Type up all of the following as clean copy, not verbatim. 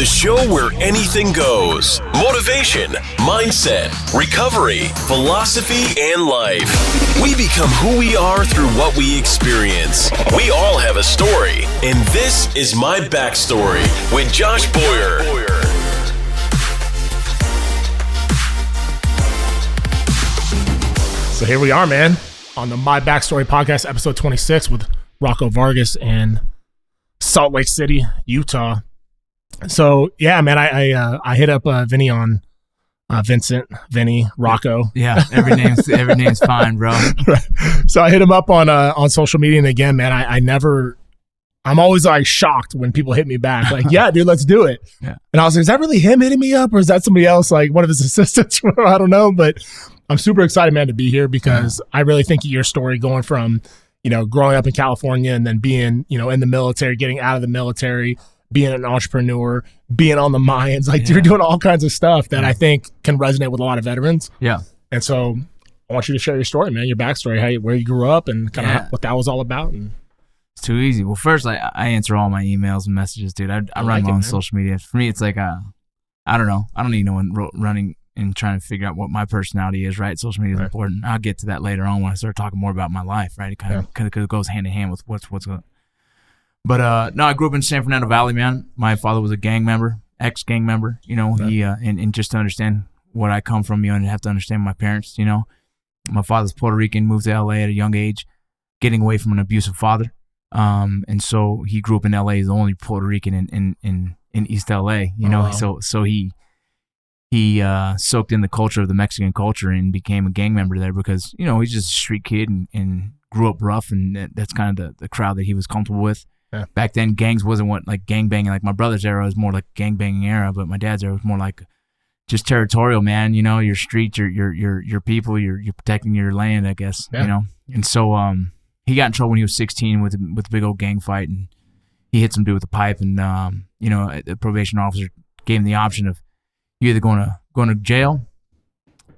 The show where anything goes. Motivation, mindset, recovery, philosophy, and life. We become who we are through what we experience. We all have a story, and this is My Backstory with Josh Boyer. So here we are, man, on the My Backstory podcast, episode 26 with Rocco, Vargas, in Salt Lake City, Utah. So yeah, man, I hit up Vinny on Vincent, Vinny, Rocco. Yeah, every name's fine, bro. So I hit him up on social media, and again, man, I'm always like shocked when people hit me back, like, yeah, dude, let's do it. Yeah. And I was like, is that really him hitting me up, or is that somebody else, like one of his assistants? I don't know, but I'm super excited, man, to be here because I really think your story going from, growing up in California and then being, in the military, getting out of the military, being an entrepreneur, being on the Mayans, like you're doing all kinds of stuff that I think can resonate with a lot of veterans. Yeah. And so I want you to share your story, man, your backstory, where you grew up and kind of what that was all about. And it's too easy. Well, first, I answer all my emails and messages, dude. I run my own social media. For me, it's like, I don't know. I don't need no one running and trying to figure out what my personality is, right? Social media is important. I'll get to that later on when I start talking more about my life, right? It kind of goes hand in hand with what's going. But no, I grew up in San Fernando Valley, man. My father was a gang member, ex-gang member. He and just to understand what I come from, and have to understand my parents. My father's Puerto Rican, moved to LA at a young age, getting away from an abusive father. And so he grew up in LA. He's the only Puerto Rican in East LA. So he soaked in the culture of the Mexican culture and became a gang member there because he's just a street kid and grew up rough, and that's kind of the crowd that he was comfortable with. Yeah. Back then, gangs wasn't what like gang banging. Like my brother's era was more like gang banging era, but my dad's era was more like just territorial, man. Your streets, your people, you're protecting your land, I guess. Yeah. And so he got in trouble when he was 16 with a big old gang fight, and he hit some dude with a pipe, and the probation officer gave him the option of you either going to jail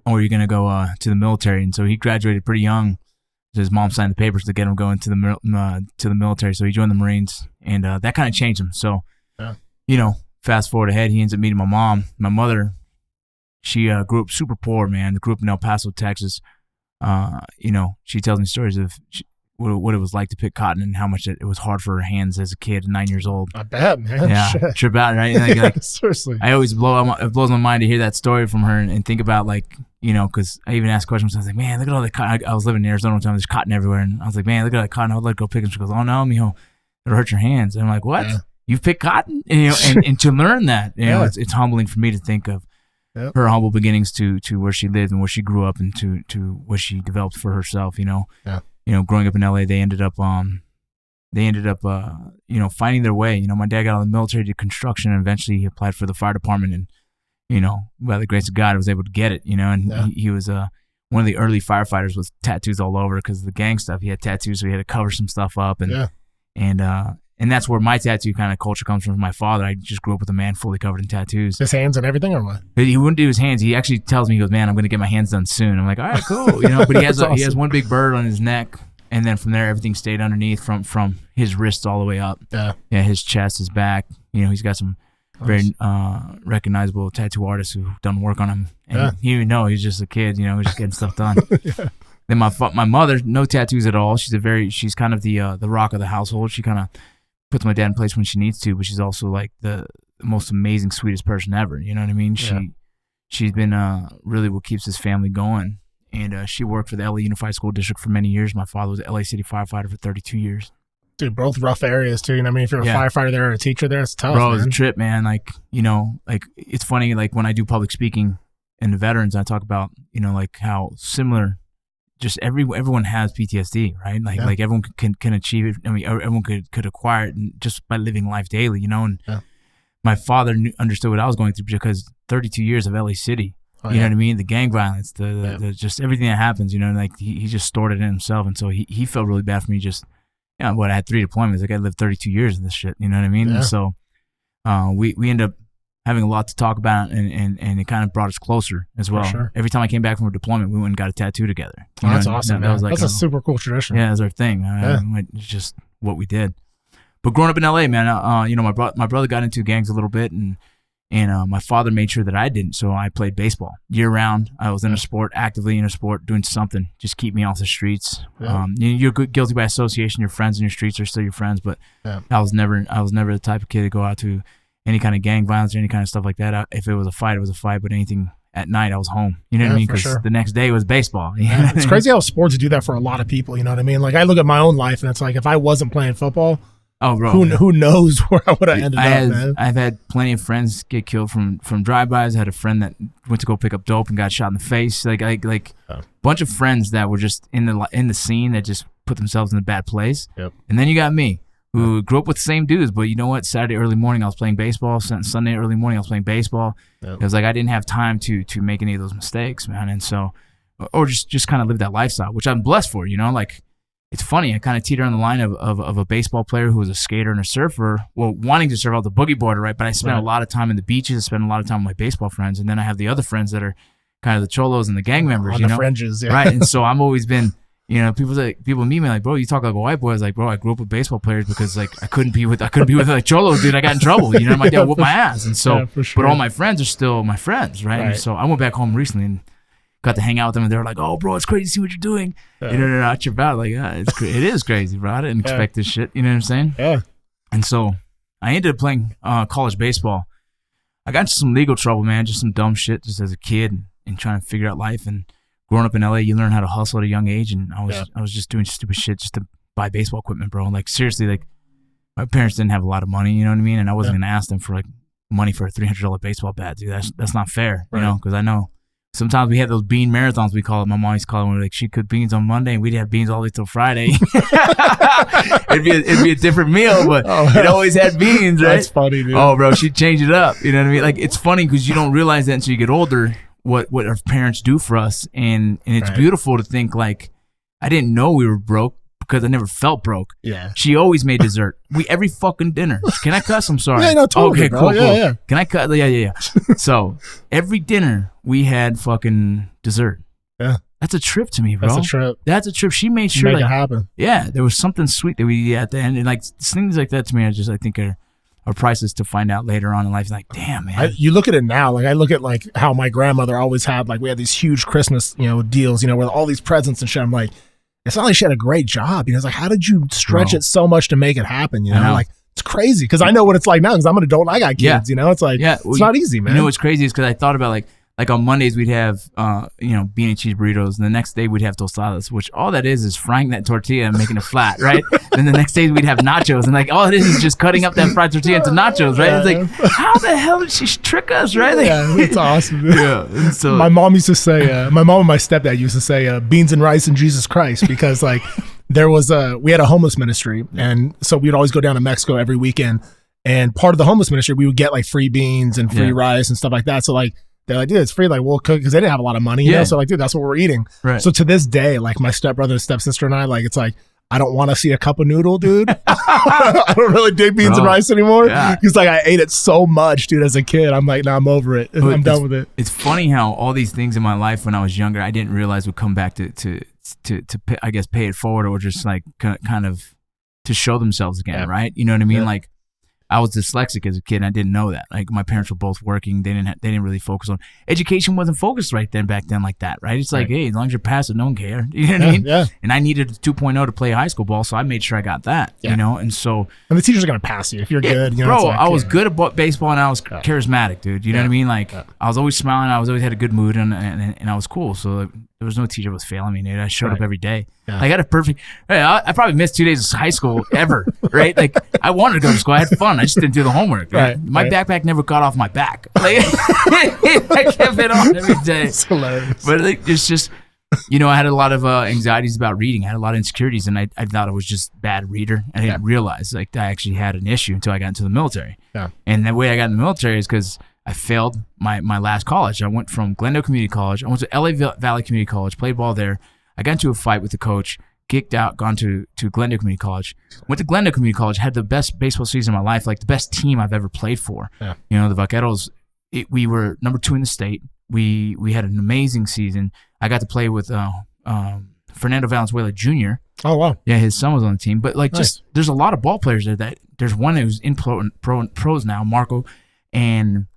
or you're gonna go to the military. And so he graduated pretty young. His mom signed the papers to get him going to the military, so he joined the Marines, and that kind of changed him. So, fast forward ahead, he ends up meeting my mom. My mother, she grew up super poor, man. Grew up in El Paso, Texas. She tells me stories of what it was like to pick cotton and how much it was hard for her hands as a kid, 9 years old. I bet, man. Yeah, shit. Trip out, right? Like, seriously. I always it blows my mind to hear that story from her and think about because I even asked questions. I was like, man, look at all the cotton. I was living in Arizona one time. There's cotton everywhere, and I was like, man, look at all that cotton. I'd like to go pick them. She goes, oh no, it'll hurt your hands. And I'm like, what? Yeah. You've picked cotton? And to learn that, it's humbling for me to think of her humble beginnings to where she lived and where she grew up and to what she developed for herself. Growing up in LA, they ended up finding their way. My dad got out of the military, did construction, and eventually he applied for the fire department, and by the grace of God, I was able to get it. He was one of the early firefighters with tattoos all over because of the gang stuff. He had tattoos, so he had to cover some stuff up, and that's where my tattoo kind of culture comes from my father. I just grew up with a man fully covered in tattoos. His hands and everything, or what? He wouldn't do his hands. He actually tells me, he goes, man, I'm going to get my hands done soon. I'm like, all right, cool. But he has awesome. He has one big bird on his neck, and then from there, everything stayed underneath from his wrists all the way up. Yeah, his chest, his back. He's got some very recognizable tattoo artists who've done work on him. And he didn't know. He's just a kid, he's just getting stuff done. Then my mother, no tattoos at all. She's kind of the rock of the household. She kind of puts my dad in place when she needs to, but she's also like the most amazing, sweetest person ever. You know what I mean? Yeah. She's been really what keeps this family going. And she worked for the LA Unified School District for many years. My father was an LA City firefighter for 32 years. Dude, both rough areas too. If you're a firefighter there or a teacher there, it's tough. Bro, it's a trip, man. It's funny, when I do public speaking and the veterans, I talk about, how similar just everyone has PTSD, right? Like everyone can achieve it. Everyone could acquire it just by living life daily, and my father understood what I was going through because 32 years of LA City, you know what I mean? The gang violence, the just everything that happens, he just stored it in himself. And so he felt really bad for me just, I had 3 deployments. Like I lived 32 years in this shit, you know what I mean? Yeah. And so we end up having a lot to talk about, and it kind of brought us closer as well. Sure. Every time I came back from a deployment, we went and got a tattoo together. That's awesome, man. That's a super cool tradition. Yeah, that's our thing. It's just what we did. But growing up in LA, man, my brother got into gangs a little bit, and And my father made sure that I didn't, so I played baseball year round. I was in a sport, actively in a sport, doing something, just keep me off the streets. Yeah. You're guilty by association. Your friends in your streets are still your friends, but I was never the type of kid to go out to any kind of gang violence or any kind of stuff like that. If it was a fight, it was a fight. But anything at night, I was home. You know what I mean? Because the next day was baseball. It's crazy how sports do that for a lot of people. You know what I mean? Like I look at my own life, and it's like if I wasn't playing football. Oh, bro. Who knows where I would have ended up, man? I've had plenty of friends get killed from drive-bys. I had a friend that went to go pick up dope and got shot in the face. Like bunch of friends that were just in the scene that just put themselves in a bad place. Yep. And then you got me, who grew up with the same dudes, but you know what? Saturday early morning I was playing baseball. Sunday early morning I was playing baseball. Yep. It was like I didn't have time to make any of those mistakes, man. And so, or just kind of live that lifestyle, which I'm blessed for. You know, like. It's funny, I kind of teeter on the line of a baseball player who was a skater and a surfer, well, wanting to surf out the boogie boarder, right? But I spent a lot of time in the beaches. I spent a lot of time with my baseball friends. And then I have the other friends that are kind of the cholos and the gang members, on the fringes, right? And so I'm always been, people meet me like, bro, you talk like a white boy. I was like, bro, I grew up with baseball players because like I couldn't be with like cholos, dude. I got in trouble. My dad whooped my ass. And so, but all my friends are still my friends, right? And so I went back home recently and got to hang out with them, and they were like, "Oh, bro, it's crazy to see what you're doing." Not your bad. Like, it is crazy, bro. I didn't expect this shit. You know what I'm saying? Yeah. And so I ended up playing college baseball. I got into some legal trouble, man, just some dumb shit, just as a kid and trying to figure out life. And growing up in LA, you learn how to hustle at a young age, and I was just doing stupid shit just to buy baseball equipment, bro. Like seriously, like my parents didn't have a lot of money, you know what I mean? And I wasn't gonna ask them for like money for a $300 baseball bat, dude. That's not fair, you know? Because I know. Sometimes we had those bean marathons, we call it. My mom used to call them, like, she cooked beans on Monday, and we'd have beans all the way till Friday. it'd be a different meal, but it always had beans, right? That's funny, dude. Oh, bro, she'd change it up. You know what I mean? Like, it's funny because you don't realize that until you get older, what our parents do for us. And it's beautiful to think, like, I didn't know we were broke because I never felt broke. Yeah. She always made dessert. Every fucking dinner. Can I cuss? I'm sorry. Yeah, no, totally, okay, bro. cool. Yeah. Can I cut? Yeah. So every dinner we had fucking dessert. Yeah. That's a trip to me, bro. That's a trip. She made sure make it happen. Yeah, there was something sweet that we at the end, and like things like that to me, I think are priceless to find out later on in life. Like, damn, man. You look at it now. Like I look at like how my grandmother always had. Like we had these huge Christmas, deals. With all these presents and shit. I'm like, it's not like she had a great job. It's like, how did you stretch it so much to make it happen? Like it's crazy because I know what it's like now because I'm an adult and I got kids. It's like it's not easy, man. You know what's crazy is because I thought about like on Mondays we'd have bean and cheese burritos, and the next day we'd have tostadas, which all that is frying that tortilla and making it flat, right? Then the next day we'd have nachos, and like all it is just cutting up that fried tortilla into nachos, right? It's like, how the hell did she trick us, right? Like, it's awesome. Dude. Yeah. And so my mom used to say, my mom and my stepdad used to say, beans and rice and Jesus Christ, because like there was we had a homeless ministry, and so we'd always go down to Mexico every weekend, and part of the homeless ministry we would get like free beans and free rice and stuff like that. So like. They're like, dude, it's free. Like, we'll cook because they didn't have a lot of money, you know? So, like, dude, that's what we're eating. Right. So, to this day, like, my stepbrother and stepsister and I, like, it's like, I don't want to see a cup of noodle, dude. I don't really dig beans and rice anymore. Because, like, I ate it so much, dude, as a kid. I'm like, nah, I'm over it. I'm done with it. It's funny how all these things in my life when I was younger, I didn't realize would come back to I guess, pay it forward or just, like, kind of to show themselves again, right? You know what I mean? Yeah. Like, I was dyslexic as a kid, and I didn't know that. Like my parents were both working; they didn't really focus on education. Wasn't focused back then like that, right? It's like, hey, as long as you're passive, no one cares. You know what I mean? Yeah. And I needed a 2.0 to play high school ball, so I made sure I got that. Yeah. And so the teachers are gonna pass you if you're good. Bro, I was good at baseball, and I was charismatic, dude. You know what I mean? Like I was always smiling, I was always had a good mood, and I was cool. So there was no teacher that was failing me, dude. I showed up every day. Yeah. I got a perfect. I probably missed 2 days of high school ever, right? Like I wanted to go to school. I had fun. I just didn't do the homework. Right? My backpack never got off my back. Like I kept it on every day. It's hilarious. But like, it's just, I had a lot of anxieties about reading. I had a lot of insecurities, and I thought I was just a bad reader. I didn't realize like I actually had an issue until I got into the military. Yeah. And the way I got in the military is because I failed my last college. I went from Glendale Community College. I went to LA Valley Community College, played ball there. I got into a fight with the coach, kicked out, gone to Glendale Community College. Went to Glendale Community College, had the best baseball season of my life, like the best team I've ever played for. Yeah. The Vaqueros, we were number 2 in the state. We had an amazing season. I got to play with Fernando Valenzuela Jr. Oh, wow. Yeah, his son was on the team. But like just there's a lot of ball players there. There's one who's in pros now, Marco, and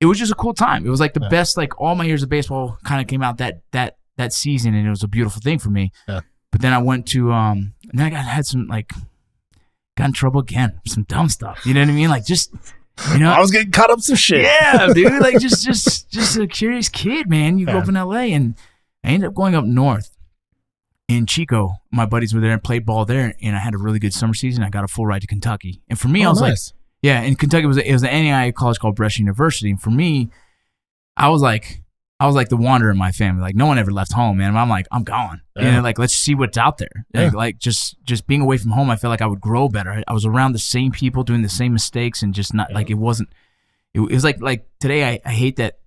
it was just a cool time. It was like the best, like all my years of baseball kind of came out that season, and it was a beautiful thing for me. Yeah. But then I went to, and then had some got in trouble again, some dumb stuff. You know what I mean? Like just, I was getting caught up some shit. Yeah, dude. Like just a curious kid, man. You grew up in LA, and I ended up going up north in Chico. My buddies were there and played ball there, and I had a really good summer season. I got a full ride to Kentucky, and for me, I was nice. in Kentucky it was an NAIA college called Breast University, and for me, I was like the wanderer in my family. Like no one ever left home, man. I'm like, I'm gone. Yeah. Like let's see what's out there. Yeah. Like just being away from home, I felt like I would grow better. I was around the same people doing the same mistakes, and just not like it wasn't. It was like today. I hate that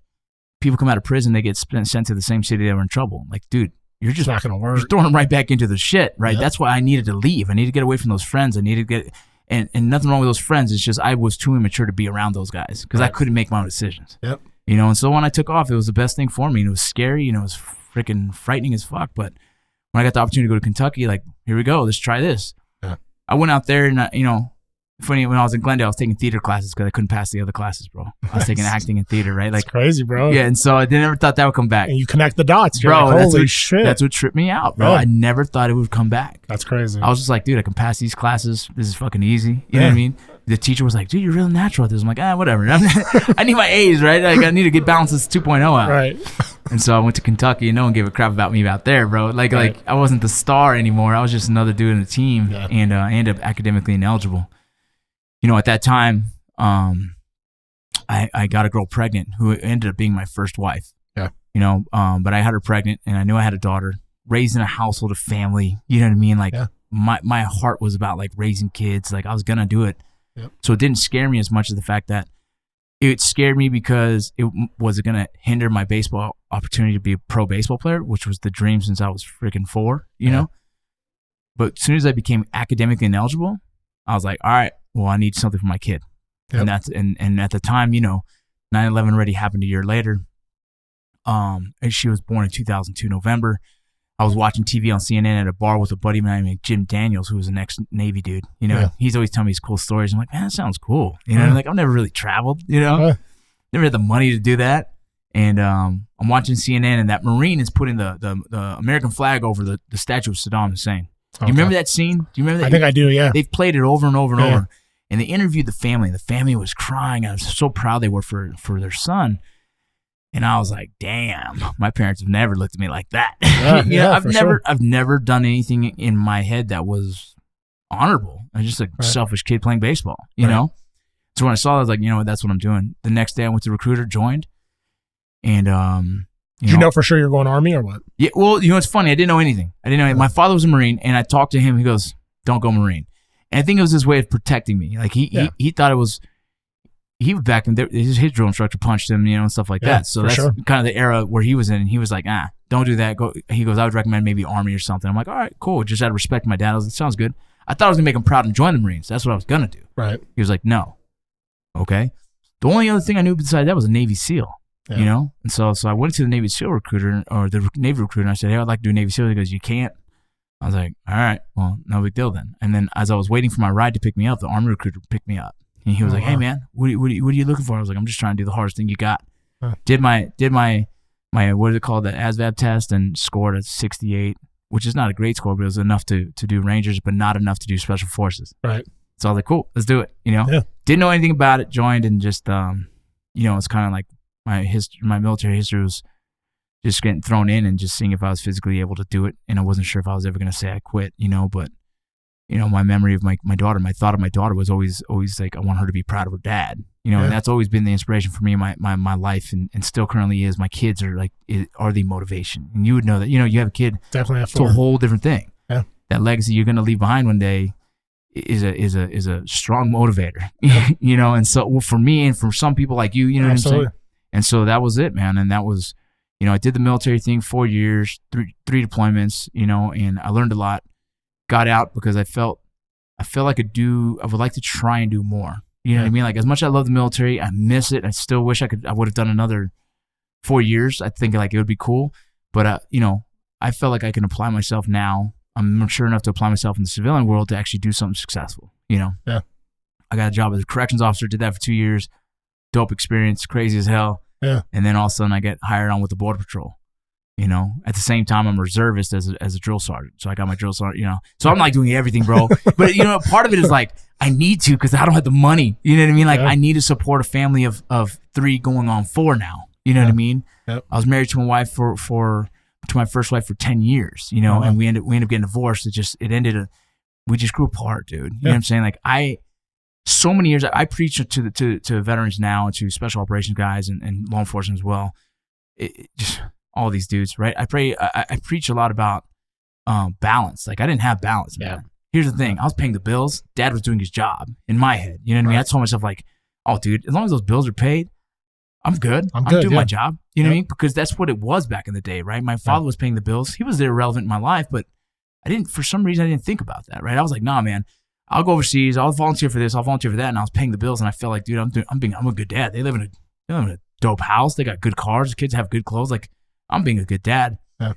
people come out of prison, they get sent to the same city they were in trouble. Like, dude, you're just not gonna work. You're throwing them right back into the shit, right? Yep. That's why I needed to leave. I needed to get away from those friends. I needed to get and nothing wrong with those friends. It's just I was too immature to be around those guys because I couldn't make my own decisions. Yep. And so when I took off, it was the best thing for me. And it was scary, it was freaking frightening as fuck. But when I got the opportunity to go to Kentucky, like, here we go, let's try this. Yeah. I went out there and, funny, when I was in Glendale, I was taking theater classes because I couldn't pass the other classes, bro. I was taking acting and theater, right? Like it's crazy, bro. Yeah, and so I never thought that would come back. And you connect the dots, bro. Like, holy shit. That's what tripped me out, bro. Yeah. I never thought it would come back. That's crazy. I was just like, dude, I can pass these classes. This is fucking easy. You know what I mean? The teacher was like, dude, you're real natural at this. I'm like, whatever. I need my A's, right? Like, I need to get balances 2.0 out. Right. And so I went to Kentucky, and no one gave a crap about me out there, bro. Like I wasn't the star anymore. I was just another dude in the team, and I ended up academically ineligible. At that time, I got a girl pregnant who ended up being my first wife. Yeah. But I had her pregnant, and I knew I had a daughter, raised in a household of family. You know what I mean? Like my heart was about like raising kids. Like I was gonna do it. Yep. So it didn't scare me as much as the fact that it scared me because it was going to hinder my baseball opportunity to be a pro baseball player, which was the dream since I was freaking 4, you know? But as soon as I became academically ineligible, I was like, all right, well, I need something for my kid. Yep. And at the time, 9/11 already happened a year later. And she was born in 2002, November. I was watching TV on CNN at a bar with a buddy of mine named Jim Daniels, who was an ex-Navy dude. He's always telling me these cool stories. I'm like, man, that sounds cool. I'm like, I've never really traveled, never had the money to do that. And I'm watching CNN, and that Marine is putting the American flag over the statue of Saddam Hussein. Do you remember that scene? Do you remember that? I think I do, yeah. They've played it over and over and over. And they interviewed the family. The family was crying. I was so proud they were for their son. And I was like, damn, my parents have never looked at me like that. I've never done anything in my head that was honorable. I'm just a selfish kid playing baseball, you know? So when I saw that, I was like, you know what, that's what I'm doing. The next day I went to recruiter, joined. And, Did you know for sure you're going Army or what? Yeah, well, it's funny. I didn't know anything. My father was a Marine, and I talked to him. He goes, don't go Marine. And I think it was his way of protecting me. Like he thought it was, he was back in there, his drill instructor punched him, and stuff like that. So that's kind of the era where he was in. And he was like, don't do that. Go. He goes, I would recommend maybe Army or something. I'm like, all right, cool. Just out of respect to my dad, I was like, sounds good. I thought I was gonna make him proud and join the Marines. That's what I was gonna do. Right. He was like, no. Okay. The only other thing I knew besides that was a Navy SEAL. And so I went to the Navy SEAL recruiter, or the Navy recruiter, and I said, hey, I'd like to do Navy SEAL. He goes, you can't. I was like, all right, well, no big deal then. And then as I was waiting for my ride to pick me up, the Army recruiter picked me up. And he was like, hey, man, what are you looking for? I was like, I'm just trying to do the hardest thing you got. Did my what is it called, the ASVAB test, and scored a 68, which is not a great score, but it was enough to do Rangers, but not enough to do Special Forces. Right. So I was like, cool, let's do it. Didn't know anything about it, joined, and just, it's kind of like my military history was just getting thrown in and just seeing if I was physically able to do it. And I wasn't sure if I was ever going to say I quit, but my memory of my daughter, my thought of my daughter was always like, I want her to be proud of her dad, and that's always been the inspiration for me in my life, and still currently is. My kids are the motivation. And you would know that, you have a kid, definitely it's a whole different thing. Yeah. That legacy you're going to leave behind one day is a strong motivator, and so for me and for some people like you, what I'm saying? And so that was it, man. And that was, I did the military thing 4 years, three deployments, and I learned a lot. Got out because I felt like I would like to try and do more. You know what I mean? Like, as much as I love the military, I miss it. I still wish I would have done another 4 years. I think like it would be cool. But, I felt like I can apply myself now. I'm mature enough to apply myself in the civilian world to actually do something successful, Yeah. I got a job as a corrections officer, did that for 2 years. dope experience, crazy as hell. Yeah. And then all of a sudden I get hired on with the Border Patrol. You know, at the same time, I'm a reservist as a drill sergeant. So I got my drill sergeant, you know. So I'm like doing everything, bro. But, you know, part of it is like, I need to because I don't have the money. You know what I mean? Like, I need to support a family of 3 going on 4 now. You know what I mean? Yep. I was married to my wife to my first wife for 10 years, you know, and we ended up getting divorced. We just grew apart, dude. You know what I'm saying? Like, so many years, I preach to veterans now and to special operations guys and law enforcement as well. Just all these dudes, right? I preach a lot about balance. Like, I didn't have balance, man. Here's the thing. I was paying the bills. Dad was doing his job in my head. You know what I mean? I told myself, like, oh, dude, as long as those bills are paid, I'm good. I'm doing my job. You know what I mean? Because that's what it was back in the day, right? My father was paying the bills. He was irrelevant in my life, but for some reason, I didn't think about that, right? I was like, nah, man, I'll go overseas. I'll volunteer for this. I'll volunteer for that. And I was paying the bills, and I felt like, dude, I'm a good dad. They live in a dope house. They got good cars. The kids have good clothes. Like, I'm being a good dad. Yeah.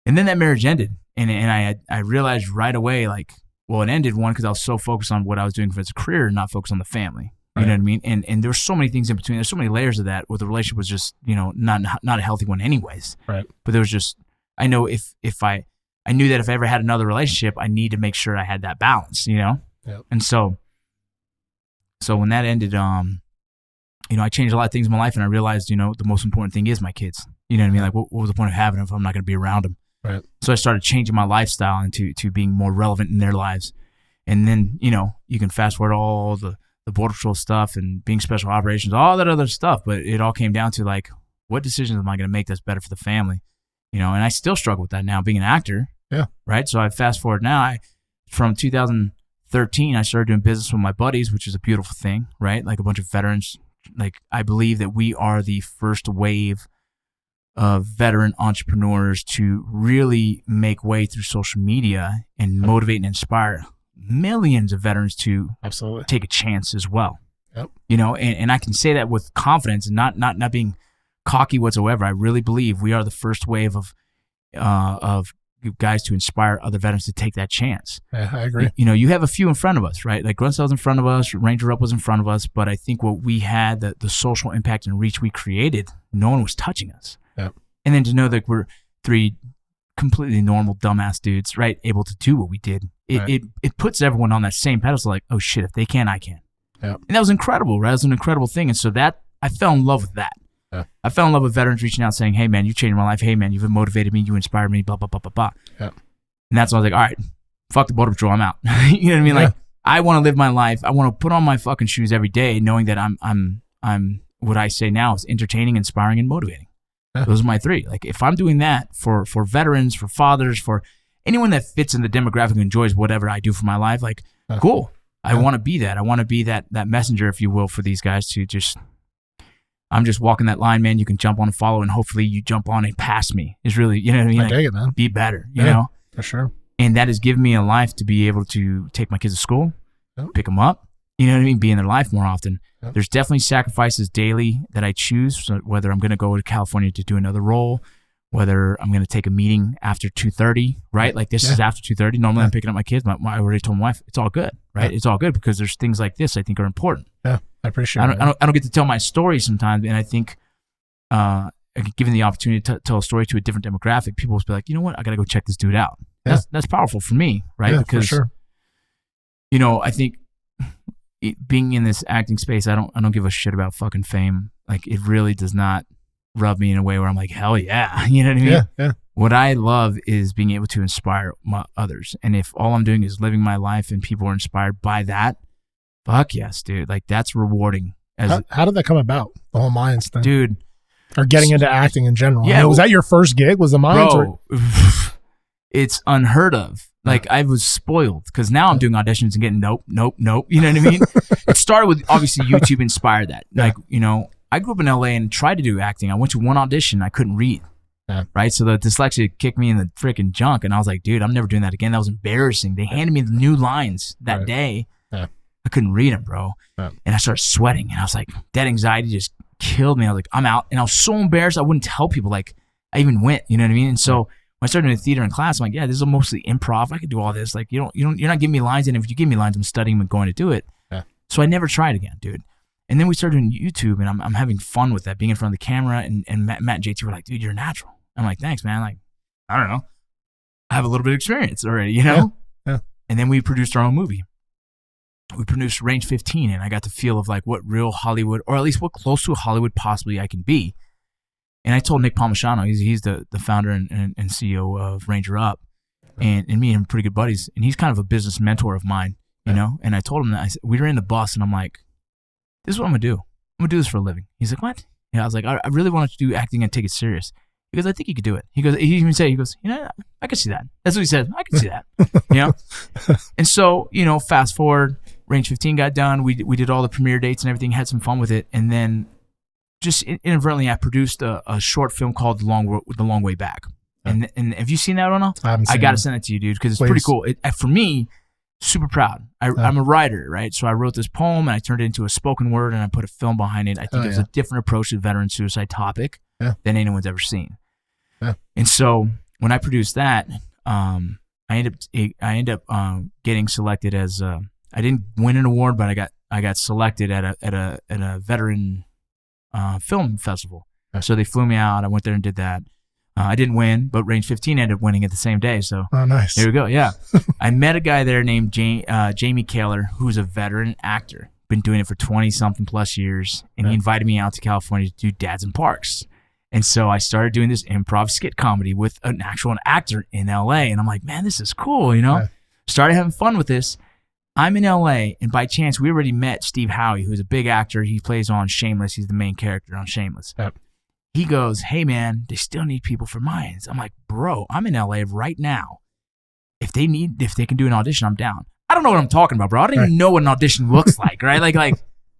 And then that marriage ended, and I realized right away, like, well, it ended, one, because I was so focused on what I was doing for his career and not focused on the family. You know what I mean? And there were so many things in between. There's so many layers of that where the relationship was just, you know, not a healthy one anyways. Right. But there was just, I know if I knew that if I ever had another relationship, I need to make sure I had that balance, you know? Yep. And so when that ended, you know, I changed a lot of things in my life, and I realized, you know, the most important thing is my kids. You know what I mean? Like, what was the point of having them if I'm not going to be around them? Right. So I started changing my lifestyle into being more relevant in their lives. And then, you know, you can fast forward all the Border Patrol stuff and being special operations, all that other stuff. But it all came down to, like, what decisions am I going to make that's better for the family? You know, and I still struggle with that now, being an actor. Yeah. Right. So I fast forward now. From 2013, I started doing business with my buddies, which is a beautiful thing, right? Like, a bunch of veterans. Like, I believe that we are the first wave of veteran entrepreneurs to really make way through social media and motivate and inspire millions of veterans to take a chance as well. Yep. You know, and I can say that with confidence and not being cocky whatsoever. I really believe we are the first wave of guys to inspire other veterans to take that chance. Yeah, I agree. You know, you have a few in front of us, right? Like, Glendale's in front of us, Ranger Up was in front of us, but I think what we had, the social impact and reach we created, no one was touching us. Yep. And then to know that we're 3 completely normal dumbass dudes, right, able to do what we did, it puts everyone on that same pedestal, like, oh shit, if they can, I can. Yep. And that was incredible, right? It was an incredible thing. And so that, I fell in love with that. Yeah. I fell in love with veterans reaching out saying, hey man, you changed my life. Hey man, you've motivated me. You inspired me, blah, blah, blah, blah, blah. Yeah. And that's when I was like, all right, fuck the Border Patrol, I'm out. You know what I mean? Yeah. Like, I want to live my life. I want to put on my fucking shoes every day knowing that I'm what I say now is entertaining, inspiring, and motivating. Yeah. Those are my 3. Like, if I'm doing that for veterans, for fathers, for anyone that fits in the demographic and enjoys whatever I do for my life, like, cool. I want to be that. I want to be that messenger, if you will, for these guys to just, I'm just walking that line, man. You can jump on and follow, and hopefully you jump on and pass me. Is really, you know what I mean? I dig it, man. Be better, you know? For sure. And that has given me a life to be able to take my kids to school, pick them up, you know what I mean? Be in their life more often. Yep. There's definitely sacrifices daily that I choose, so whether I'm going to go to California to do another role, whether I'm going to take a meeting after 2:30, right? Like, this is after 2:30. Normally I'm picking up my kids. I already told my wife, it's all good, right? It's all good because there's things like this I think are important. Yeah, I appreciate it. I don't get to tell my story sometimes, and I think given the opportunity to tell a story to a different demographic, people will be like, you know what? I got to go check this dude out. Yeah. That's powerful for me, right? Yeah, because, for sure. You know, I think being in this acting space, I don't give a shit about fucking fame. Like, it really does not rub me in a way where I'm like, hell yeah. You know what I mean? Yeah. What I love is being able to inspire others. And if all I'm doing is living my life and people are inspired by that, fuck yes, dude. Like, that's rewarding. How did that come about? The whole Mayans thing? Dude. Or getting into acting in general. Yeah. I mean, was that your first gig? Was the Mayans? Bro, it's unheard of. Like, I was spoiled because now I'm doing auditions and getting nope. You know what I mean? It started with, obviously, YouTube inspired that. Like, you know, I grew up in LA and tried to do acting. I went to one audition. I couldn't read. Yeah. Right? So the dyslexia kicked me in the freaking junk. And I was like, dude, I'm never doing that again. That was embarrassing. They handed me the new lines that day. Yeah. I couldn't read them, bro. Yeah. And I started sweating. And I was like, that anxiety just killed me. I was like, I'm out. And I was so embarrassed. I wouldn't tell people. Like, I even went. You know what I mean? And so when I started doing theater in class, I'm like, yeah, this is mostly improv. I could do all this. Like, you're not giving me lines. And if you give me lines, I'm studying and going to do it. Yeah. So I never tried again, dude. And then we started doing YouTube, and I'm having fun with that, being in front of the camera. And Matt and JT were like, dude, you're a natural. I'm like, thanks, man. Like, I don't know. I have a little bit of experience already, you know? Yeah. And then we produced our own movie. We produced Range 15, and I got the feel of like what real Hollywood, or at least what close to Hollywood possibly I can be. And I told Nick Palmisano, he's the founder and CEO of Ranger Up, and me and him are pretty good buddies. And he's kind of a business mentor of mine, you know? And I told him that, we were in the bus, and I'm like, this is what I'm going to do. I'm going to do this for a living. He's like, what? Yeah, I was like, I really wanted to do acting and take it serious. He goes, I think you could do it. He even said, you know, I can see that. That's what he said. I can see that, you know? And so, you know, fast forward, Range 15 got done. We did all the premiere dates and everything, had some fun with it. And then just inadvertently, I produced a short film called The Long Way Back. And have you seen that or not? I got to send it to you, dude, because it's pretty cool. For me, super proud. I'm a writer, right? So I wrote this poem, and I turned it into a spoken word, and I put a film behind it. I think it was a different approach to the veteran suicide topic than anyone's ever seen. Yeah. And so when I produced that, I ended up getting selected as I didn't win an award, but I got selected at a veteran film festival. So they flew me out. I went there and did that. I didn't win, but Range 15 ended up winning it the same day. So nice. There we go. Yeah. I met a guy there named Jamie Kaler, who's a veteran actor, been doing it for 20-something plus years, and he invited me out to California to do Dads in Parks. And so I started doing this improv skit comedy with an actual actor in LA. And I'm like, man, this is cool, you know? Started having fun with this. I'm in LA, and by chance, we already met Steve Howey, who's a big actor. He plays on Shameless. He's the main character on Shameless. He goes, hey, man, they still need people for Mayans. I'm like, bro, I'm in LA right now. If they can do an audition, I'm down. I don't know what I'm talking about, bro. I don't even know what an audition looks like, right? Like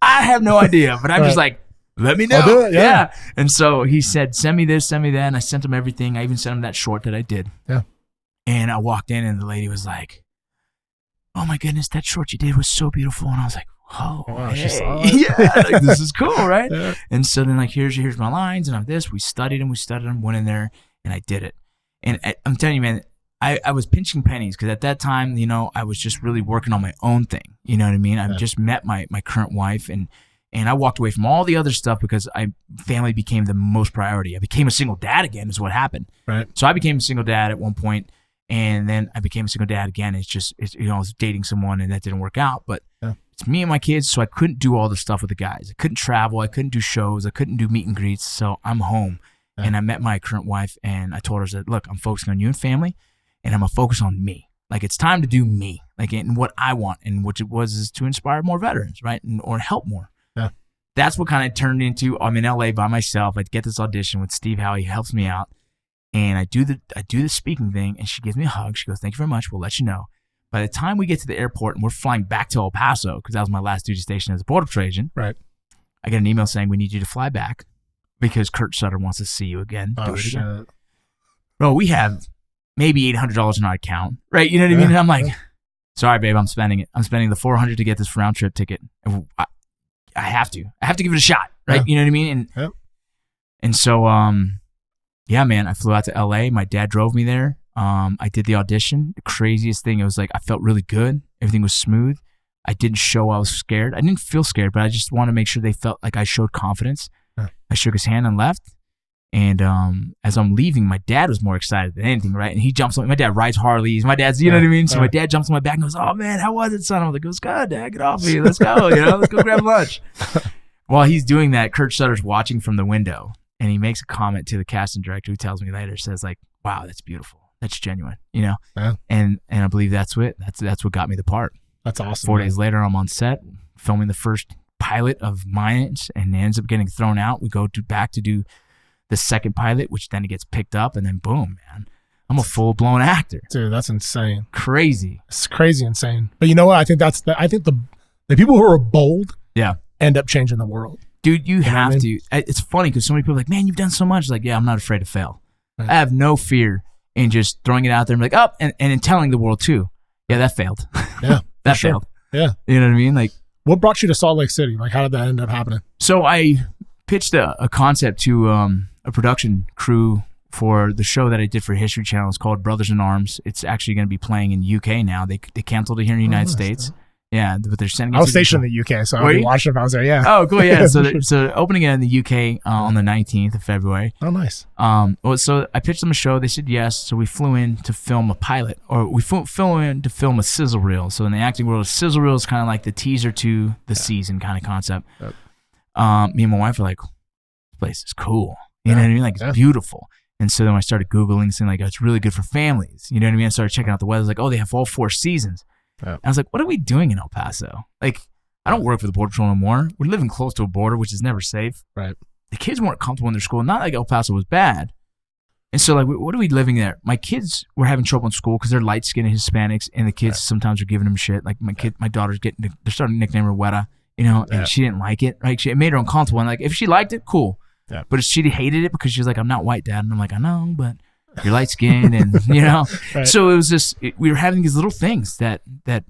I have no idea, but I'm just like, let me know. I'll do it, yeah. And so he said, send me this, send me that. And I sent him everything. I even sent him that short that I did. Yeah. And I walked in, and the lady was like, oh my goodness, that short you did was so beautiful. And I was like, oh, wow, hey. Yeah, like, this is cool, right? Yeah. And so then like, here's my lines, and I'm this. We studied them, went in there, and I did it. And I'm telling you, man, I was pinching pennies, because at that time, you know, I was just really working on my own thing. You know what I mean? I just met my current wife, and I walked away from all the other stuff because family became the most priority. I became a single dad again, is what happened. Right. So I became a single dad at one point, and then I became a single dad again. It's you know, I was dating someone, and that didn't work out. But it's me and my kids, so I couldn't do all the stuff with the guys. I couldn't travel. I couldn't do shows. I couldn't do meet and greets. So I'm home, and I met my current wife, and I told her that, look, I'm focusing on you and family, and I'm gonna focus on me. Like, it's time to do me, like, and what I want, and which it was is to inspire more veterans, right, or help more. Yeah. That's what kind of turned into, I'm in LA by myself. I get this audition with Steve Howey. He helps me out. And I do the speaking thing, and she gives me a hug. She goes, thank you very much. We'll let you know. By the time we get to the airport and we're flying back to El Paso, because that was my last duty station as a Border Patrol agent, right? I get an email saying, we need you to fly back because Kurt Sutter wants to see you again. Oh, shit. Bro, we have maybe $800 in our account, right? You know what I mean? And I'm like, sorry, babe, I'm spending it. I'm spending the $400 to get this round trip ticket. I have to give it a shot, right? You know what I mean? And so, yeah, man, I flew out to LA. My dad drove me there. I did the audition. The craziest thing, it was like, I felt really good. Everything was smooth. I didn't show I was scared. I didn't feel scared, but I just want to make sure they felt like I showed confidence. I shook his hand and left. And as I'm leaving, my dad was more excited than anything, right? And he jumps on me. My dad rides Harleys. My dad's, you know what I mean? So my dad jumps on my back and goes, oh, man, how was it, son? I was like, it was good, Dad. Get off me. Let's go. You know, let's go grab lunch. While he's doing that, Kurt Sutter's watching from the window. And he makes a comment to the casting director, who tells me later, says like, wow, that's beautiful. That's genuine, you know? Yeah. And I believe that's it. That's what got me the part. That's awesome. 4 days later, I'm on set filming the first pilot of Mayans, and it ends up getting thrown out. We go back to do the second pilot, which then it gets picked up, and then boom, man. I'm a full-blown actor. Dude, that's insane. Crazy. It's crazy insane. But you know what? I think the people who are bold end up changing the world. Dude, you have to. It's funny because so many people are like, man, you've done so much. Like, yeah, I'm not afraid to fail. Right. I have no fear in just throwing it out there and be like, oh, and in telling the world too. Yeah, that failed. Yeah. That failed. Yeah. You know what I mean? Like, what brought you to Salt Lake City? Like, how did that end up happening? So I pitched a concept to a production crew for the show that I did for History Channel. It's called Brothers in Arms. It's actually going to be playing in UK now. They canceled it here in the United States. Yeah, but they're sending it I was stationed in the UK, so I'll be watching if I was there, yeah. Oh, cool, yeah. So opening it in the UK on the 19th of February. Oh, nice. So I pitched them a show. They said yes. So we flew in to film a pilot, or we flew in to film a sizzle reel. So in the acting world, a sizzle reel is kind of like the teaser to the season kind of concept. Yep. Me and my wife were like, this place is cool. You know what I mean? Like, it's beautiful. And so then I started Googling, saying like, oh, it's really good for families. You know what I mean? I started checking out the weather. I was like, oh, they have all 4 seasons. Yeah. And I was like, what are we doing in El Paso? Like, I don't work for the Border Patrol no more. We're living close to a border, which is never safe. Right. The kids weren't comfortable in their school. Not like El Paso was bad. And so, like, what are we living there? My kids were having trouble in school because they're light-skinned Hispanics, and the kids sometimes are giving them shit. Like, my daughter's they're starting to nickname her Weta, you know, and she didn't like it, right? It made her uncomfortable. And, like, if she liked it, cool. Yeah. But if she hated it because she was like, I'm not white, Dad. And I'm like, I know, but you're light skinned and, you know. Right. So it was just, we were having these little things that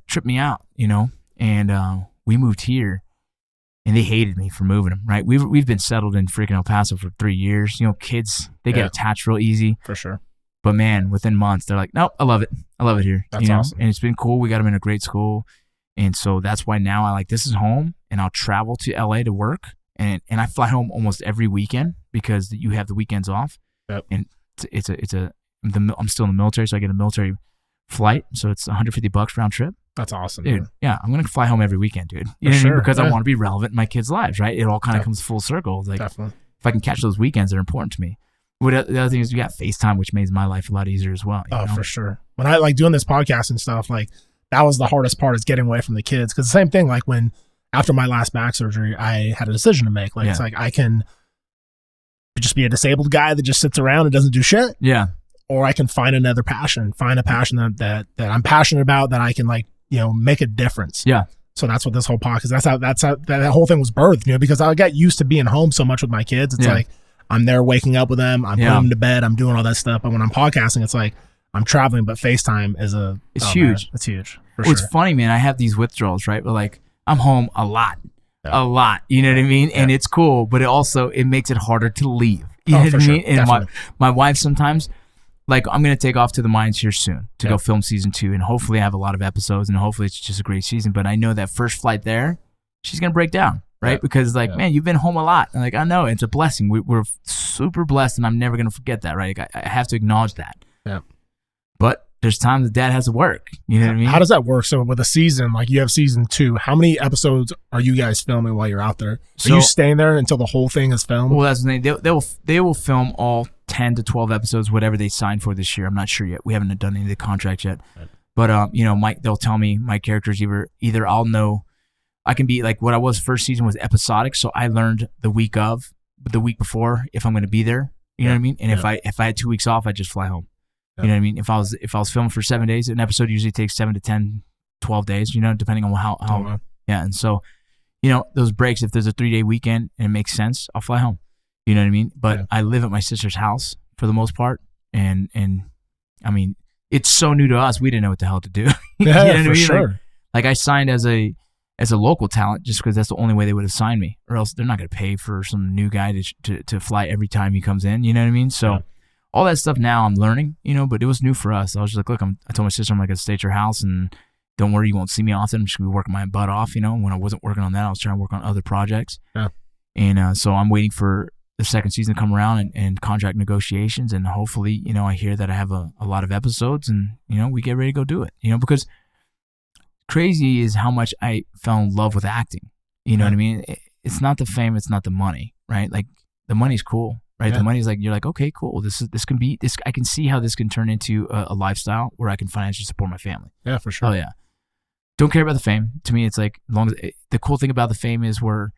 tripped me out, you know. And we moved here and they hated me for moving them, right? We've been settled in freaking El Paso for 3 years. You know, kids, they get attached real easy. For sure. But man, within months, they're like, nope, I love it. I love it here. That's awesome. And it's been cool. We got them in a great school. And so that's why now I like, this is home, and I'll travel to LA to work. And I fly home almost every weekend because you have the weekends off. Yep. And I'm still in the military, so I get a military flight. So it's $150 round trip. That's awesome, dude. Man. Yeah, I'm gonna fly home every weekend, dude. You know what I mean? Because I want to be relevant in my kids' lives, right? It all kind of comes full circle. Like, definitely. If I can catch those weekends, they're important to me. The other thing is you got FaceTime, which makes my life a lot easier as well. Oh, for sure. When I like doing this podcast and stuff, like that was the hardest part, is getting away from the kids. Because the same thing, like when after my last back surgery, I had a decision to make. Like, it's like I can just be a disabled guy that just sits around and doesn't do shit. Yeah. Or I can find another passion, find a passion that I'm passionate about, that I can, like, you know, make a difference. Yeah. So that's what this whole podcast, that's how that whole thing was birthed, you know, because I got used to being home so much with my kids. It's like I'm there waking up with them, I'm putting them to bed, I'm doing all that stuff. But when I'm podcasting, it's like I'm traveling, but FaceTime is huge. Man, it's huge. It's funny, man. I have these withdrawals, right? But like, I'm home a lot, you know what I mean? And it's cool, but it makes it harder to leave. You know what I mean? And my wife sometimes, like, I'm going to take off to the Mayans here soon to go film season 2. And hopefully I have a lot of episodes, and hopefully it's just a great season. But I know that first flight there, she's going to break down, right? Because like, man, you've been home a lot. And like, I know it's a blessing. We're super blessed, and I'm never going to forget that, right? Like, I have to acknowledge that. Yeah. But there's times that Dad has to work. You know what I mean? How does that work? So with a season, like you have season 2, how many episodes are you guys filming while you're out there? Are you staying there until the whole thing is filmed? Well, that's the thing. They will film all 10 to 12 episodes, whatever they signed for this year. I'm not sure yet. We haven't done any of the contracts yet. Right. But you know, they'll tell me my characters either I'll know. I can be like, what I was first season was episodic, so I learned the week before if I'm going to be there. You know what I mean? And if I had 2 weeks off, I'd just fly home. You know what I mean? If I was filming for 7 days, an episode usually takes 7 to 10, 12 days, you know, depending on how and so, you know, those breaks, if there's a 3-day weekend and it makes sense, I'll fly home. You know what I mean? But I live at my sister's house for the most part, and I mean, it's so new to us, we didn't know what the hell to do. You know what I mean? Sure. Like I signed as a local talent just because that's the only way they would have signed me, or else they're not going to pay for some new guy to fly every time he comes in. You know what I mean? So. All that stuff now I'm learning, you know, but it was new for us. I was just like, look, I told my sister, I'm like, I'll stay at your house, and don't worry, you won't see me often. I'm just going to be working my butt off, you know. When I wasn't working on that, I was trying to work on other projects. Yeah. And so I'm waiting for the second season to come around and contract negotiations, and hopefully, you know, I hear that I have a lot of episodes, and, you know, we get ready to go do it, you know, because crazy is how much I fell in love with acting. You know what I mean? It's not the fame, it's not the money, right? Like, the money's cool. Right, the money is like, you're like, okay, cool. This can be this. I can see how this can turn into a lifestyle where I can financially support my family. Yeah, for sure. Oh yeah, don't care about the fame. To me, it's like, as long as the cool thing about the fame is where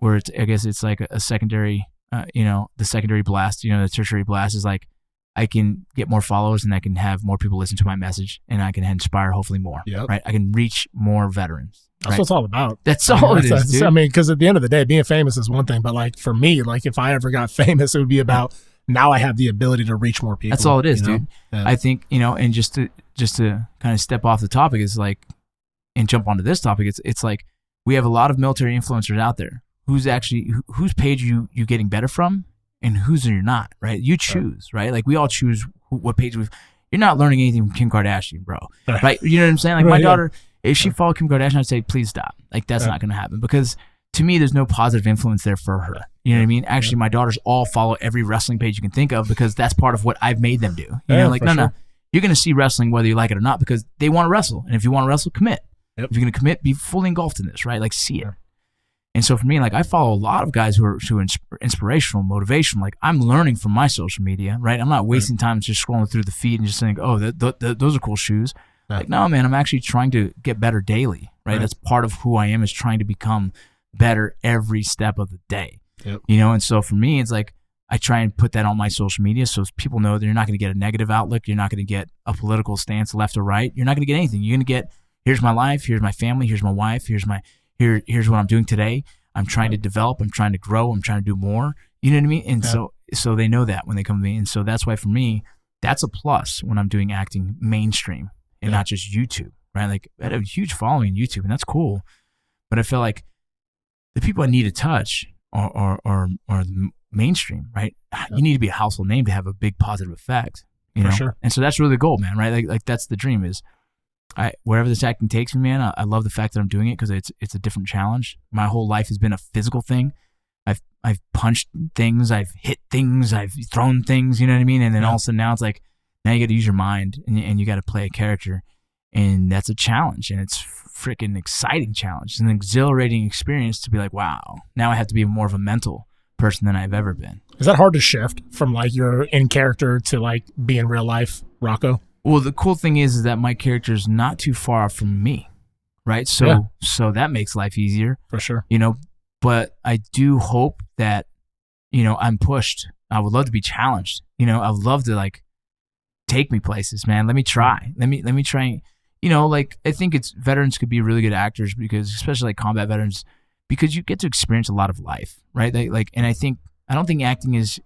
it's, I guess it's like a secondary, you know, the secondary blast. You know, the tertiary blast is like, I can get more followers, and I can have more people listen to my message, and I can inspire hopefully more. Yep. Right, I can reach more veterans. That's what it's all about. That's all it is, dude. I mean, because at the end of the day, being famous is one thing, but like for me, like if I ever got famous, it would be about now I have the ability to reach more people. That's all it is, dude. Yeah. I think, you know, and just to kind of step off the topic is like, and jump onto this topic, it's like we have a lot of military influencers out there whose page you getting better from, and whose you're not, right? You choose, right? Like we all choose what page you're not learning anything from Kim Kardashian, bro. Right? You know what I'm saying? Like my daughter, If she followed Kim Kardashian, I'd say, please stop. Like, that's not going to happen, because to me, there's no positive influence there for her. You know what I mean? Actually, my daughters all follow every wrestling page you can think of, because that's part of what I've made them do. You know, like, no, you're going to see wrestling whether you like it or not, because they want to wrestle. And if you want to wrestle, commit. If you're going to commit, be fully engulfed in this, right? Like, see it. And so for me, like, I follow a lot of guys who are inspirational, motivational. Like, I'm learning from my social media, right? I'm not wasting time just scrolling through the feed and just saying, oh, those are cool shoes. Like, no, man, I'm actually trying to get better daily, right? That's part of who I am, is trying to become better every step of the day. You know, and so for me, it's like, I try and put that on my social media so people know that you're not going to get a negative outlook. You're not going to get a political stance left or right. You're not going to get anything. You're going to get, here's my life, here's my family, here's my wife, here's what I'm doing today. I'm trying to develop, I'm trying to grow, I'm trying to do more. You know what I mean? And so they know that when they come to me. And so that's why for me, that's a plus when I'm doing acting mainstream and not just YouTube, right? Like, I had a huge following on YouTube, and that's cool. But I feel like the people I need to touch are the mainstream, right? You need to be a household name to have a big positive effect, you know? Sure. And so that's really the goal, man, right? Like that's the dream, is wherever this acting takes me, man, I love the fact that I'm doing it, because it's a different challenge. My whole life has been a physical thing. I've punched things, I've hit things, I've thrown things, you know what I mean? And then all of a sudden now it's like, now you got to use your mind, and you got to play a character, and that's a challenge, and it's freaking exciting challenge. It's an exhilarating experience to be like, wow, now I have to be more of a mental person than I've ever been. Is that hard to shift from like your in character to like being real life Rocco? Well, the cool thing is that my character is not too far from me, right? So that makes life easier. For sure. You know, but I do hope that, you know, I'm pushed. I would love to be challenged. You know, I would love to like take me places, man. Let me try. Let me try. You know, like, I think veterans could be really good actors, because especially like combat veterans, because you get to experience a lot of life, right? And I don't think acting is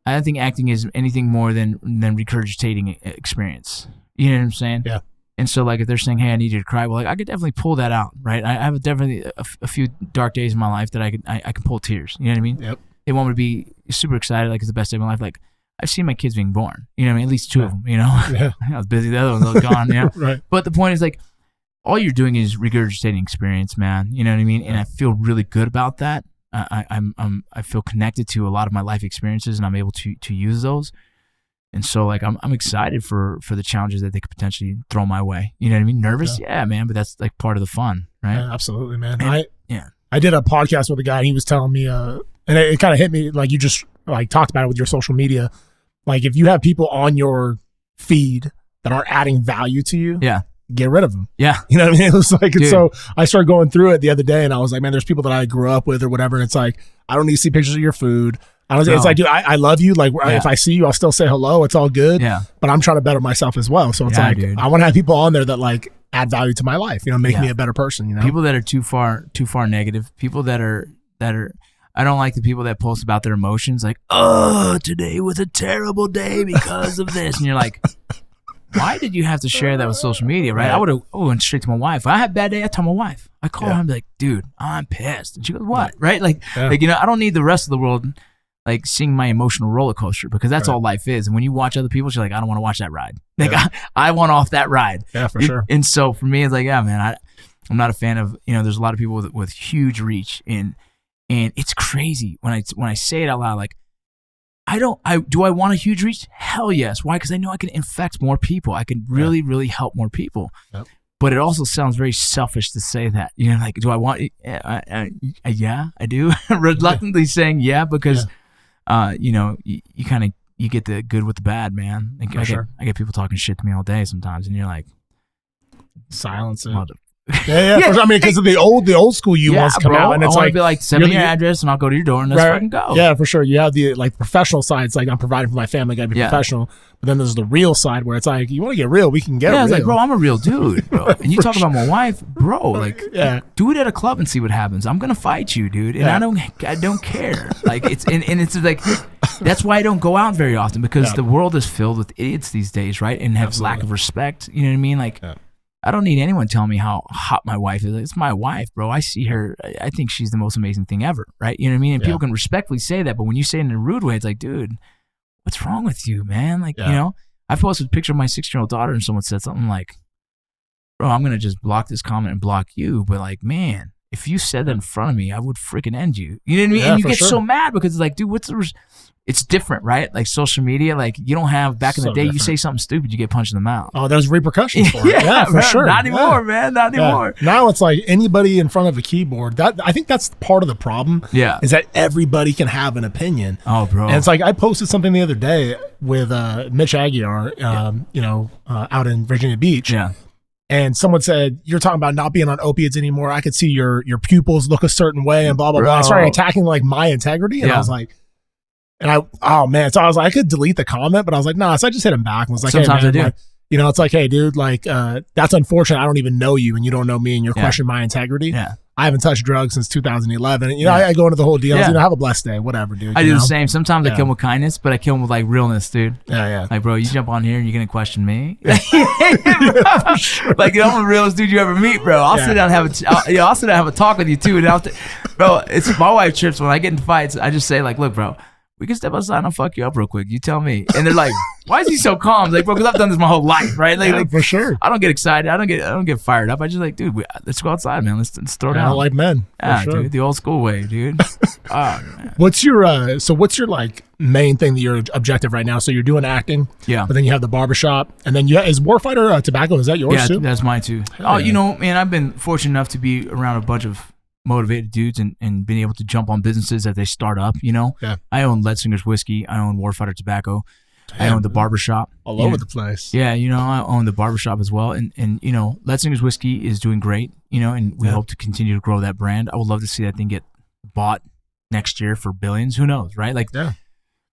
anything more than regurgitating experience. You know what I'm saying? Yeah. And so, like, if they're saying, hey, I need you to cry, well, like, I could definitely pull that out, right? I have definitely a few dark days in my life that I can pull tears. You know what I mean? Yep. They want me to be super excited, like it's the best day of my life. Like, I've seen my kids being born. You know what I mean? At least two of them, you know? Yeah. I was busy. The other ones were gone, you know? Right. But the point is, like, all you're doing is regurgitating experience, man. You know what I mean? And I feel really good about that. I feel connected to a lot of my life experiences, and I'm able to use those. And so, like, I'm excited for the challenges that they could potentially throw my way. You know what I mean? Nervous? Yeah, man, but that's like part of the fun, right? Yeah, absolutely, man. I did a podcast with a guy, and he was telling me, and it kind of hit me, like you just like talked about it with your social media. Like, if you have people on your feed that aren't adding value to you, get rid of them. Yeah. You know what I mean? It was like, and so I started going through it the other day, and I was like, man, there's people that I grew up with or whatever. And it's like, I don't need to see pictures of your food. It's like, dude, I love you. Like, if I see you, I'll still say hello. It's all good. Yeah. But I'm trying to better myself as well. So it's like, dude, I want to have people on there that like add value to my life, you know, make me a better person, you know? People that are too far negative, people that are, I don't like the people that post about their emotions, like, oh, today was a terrible day because of this. And you're like, why did you have to share that with social media, right? I would have went straight to my wife. If I had a bad day, I tell my wife. I call her and be like, dude, I'm pissed. And she goes, what? Right? Like, you know, I don't need the rest of the world like seeing my emotional roller coaster, because that's all life is. And when you watch other people, you're like, I don't want to watch that ride. Like, I want off that ride. Yeah, for sure. And so for me, it's like, yeah, man, I'm not a fan of, you know, there's a lot of people with huge reach, and it's crazy when I say it out loud, like, do I want a huge reach? Hell yes. Why? Because I know I can infect more people. I can really, really help more people. Yep. But it also sounds very selfish to say that. You know, like, do I want? Yeah, I do. Reluctantly saying because, you know, you kind of get the good with the bad, man. Like, I get people talking shit to me all day sometimes, and you're like, silence it. Yeah. I mean, because of the old school you wants to come out, and it's like, be like, send me your address, and I'll go to your door, and let's fucking go. Yeah, for sure. You have the like professional side. It's like, I'm providing for my family, gotta be professional. But then there's the real side where it's like, you want to get real, we can get real. It's like, bro, I'm a real dude, bro. And you talk about my wife, bro. Like, do it at a club and see what happens. I'm gonna fight you, dude, and I don't care. Like, it's and it's like, that's why I don't go out very often, because the world is filled with idiots these days, right? And have lack of respect. You know what I mean? Like. I don't need anyone telling me how hot my wife is. It's my wife, bro. I see her. I think she's the most amazing thing ever, right? You know what I mean? And people can respectfully say that, but when you say it in a rude way, it's like, dude, what's wrong with you, man? Like, you know, I posted a picture of my 6-year-old daughter, and someone said something like, bro, I'm gonna just block this comment and block you. But like, man, if you said that in front of me, I would freaking end you. You know what I mean? Yeah, and you for get sure. so mad because it's like, dude, it's different, right? Like social media, like you don't have back in the So day. different. You say something stupid, you get punched in the mouth. Oh, there's repercussions for it. Yeah, for man, sure. Not anymore, Yeah. man. Not anymore. Now it's like anybody in front of a keyboard. I think that's part of the problem. Yeah. Is that everybody can have an opinion. Oh, bro. And it's like I posted something the other day with Mitch Aguiar, out in Virginia Beach. Yeah. And someone said, "You're talking about not being on opiates anymore. I could see your pupils look a certain way and blah blah blah." I started attacking like my integrity, and I was like, so I was like, I could delete the comment, but I was like, nah. So I just hit him back and was like, Sometimes hey, man, I do. like, it's like, hey, dude, like, that's unfortunate. I don't even know you, and you don't know me, and you're questioning my integrity. Yeah. I haven't touched drugs since 2011. And, I go into the whole deal. Yeah. Have a blessed day, whatever, dude. I do the same. Sometimes I kill him with kindness, but I kill him with like realness, dude. Yeah. Like, bro, you jump on here and you're gonna question me. Sure. Like, I'm the realest dude you ever meet, bro. I'll sit down and have a talk with you too. And bro, it's my wife trips when I get in fights. I just say like, look, bro, we can step outside and I'll fuck you up real quick. You tell me. And they're like, why is he so calm? Like, bro, because I've done this my whole life, right? Like, for sure. I don't get excited. I don't get fired up. I just like, dude, let's go outside, man. Let's throw down. I like men. Yeah, for sure. dude, the old school way, dude. Oh, man. What's your like main thing that you're objective right now? So you're doing acting, Yeah. but then you have the barbershop, and then is Warfighter Tobacco? Is that yours Yeah, too? that's mine too. Hell yeah. Man, I've been fortunate enough to be around a bunch of motivated dudes and being able to jump on businesses as they start up, Yeah. I own Letzinger's Whiskey. I own Warfighter Tobacco. I own the barbershop. All over the place. Yeah, I own the barbershop as well. And Letzinger's Whiskey is doing great, and we hope to continue to grow that brand. I would love to see that thing get bought next year for billions. Who knows, right? Like,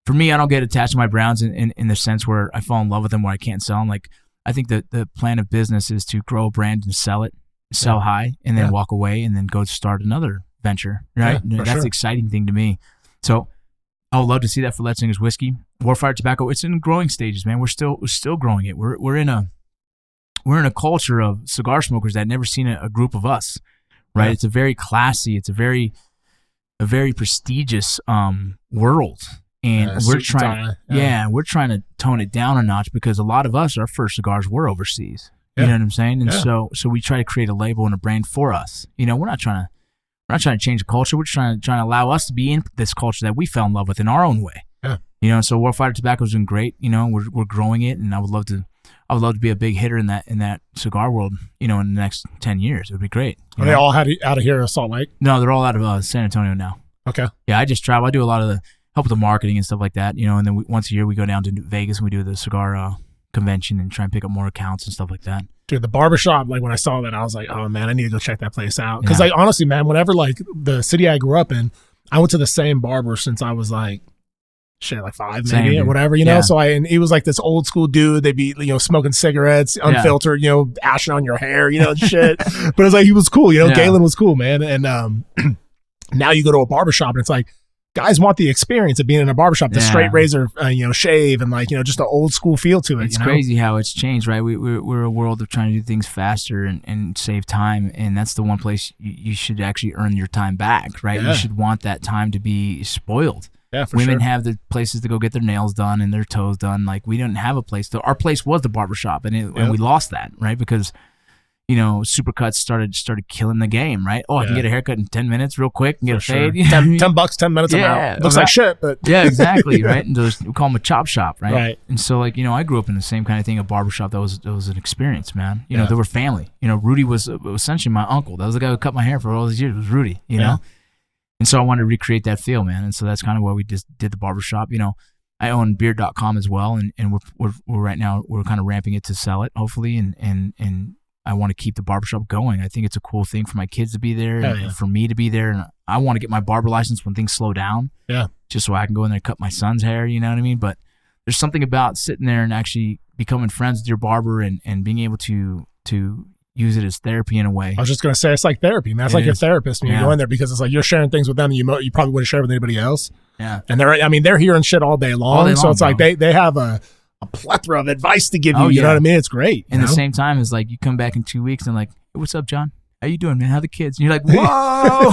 for me, I don't get attached to my brands in the sense where I fall in love with them where I can't sell them. Like, I think that the plan of business is to grow a brand and sell high, and then walk away and then go start another venture, right? Yeah, That's the exciting thing to me. So I would love to see that for Letzinger's Whiskey. Warfighter Tobacco, it's in growing stages, man. We're still growing it. We're in a culture of cigar smokers that never seen a group of us, right? Yeah. It's a very classy, it's a very prestigious world. And we're trying to tone it down a notch because a lot of us, our first cigars were overseas. You know what I'm saying? And so we try to create a label and a brand for us. We're not trying to change the culture. We're trying to allow us to be in this culture that we fell in love with in our own way. Yeah. So Warfighter Tobacco is doing great. We're growing it, and I would love to be a big hitter in that cigar world. In the next 10 years, it would be great. Are they all out of here in Salt Lake? No, they're all out of San Antonio now. Okay. Yeah, I just travel. I do a lot of the help with the marketing and stuff like that. And then once a year we go down to Vegas and we do the cigar convention and try and pick up more accounts and stuff like that. Dude, the barbershop, like when I saw that, I was like, oh man, I need to go check that place out. Because like honestly, man, whenever like the city I grew up in, I went to the same barber since I was like 5 maybe or whatever, So and he was like this old school dude. They'd be smoking cigarettes, unfiltered, ashing on your hair, and shit. But it's like he was cool, Galen was cool, man. And now you go to a barbershop and it's like guys want the experience of being in a barbershop, the straight razor, shave, and just an old school feel to it. It's crazy how it's changed, right? We're a world of trying to do things faster and save time, and that's the one place you should actually earn your time back, right? You should want that time to be spoiled. Yeah, for Women sure. have the places to go get their nails done and their toes done. Like, we didn't have a place. Our place was the barbershop, and we lost that, right? Because Supercuts started killing the game, right? Oh, I can get a haircut in 10 minutes real quick and get a fade. $10, 10 minutes, I'm out. Looks like shit, but... Yeah, exactly, right? And we call them a chop shop, right? Right. And so, I grew up in the same kind of thing, a barbershop that was an experience, man. They were family. Rudy was essentially my uncle. That was the guy who cut my hair for all these years, was Rudy, you know? And so I wanted to recreate that feel, man. And so that's kind of why we just did the barbershop. I own beard.com as well, and we're right now, we're kind of ramping it to sell it, hopefully, and I want to keep the barbershop going. I think it's a cool thing for my kids to be there and for me to be there. And I want to get my barber license when things slow down. Yeah. Just so I can go in there and cut my son's hair, you know what I mean? But there's something about sitting there and actually becoming friends with your barber and being able to use it as therapy in a way. I was just going to say, it's like therapy, man. It's like your therapist when you go in there, because it's like you're sharing things with them that you probably wouldn't share with anybody else. Yeah. And they're hearing shit all day long. So it's like they have a plethora of advice to give you. You know what I mean? It's great. And at the same time, it's like you come back in 2 weeks and like, hey, what's up, John? how you doing, man? How the kids? And you're like, whoa.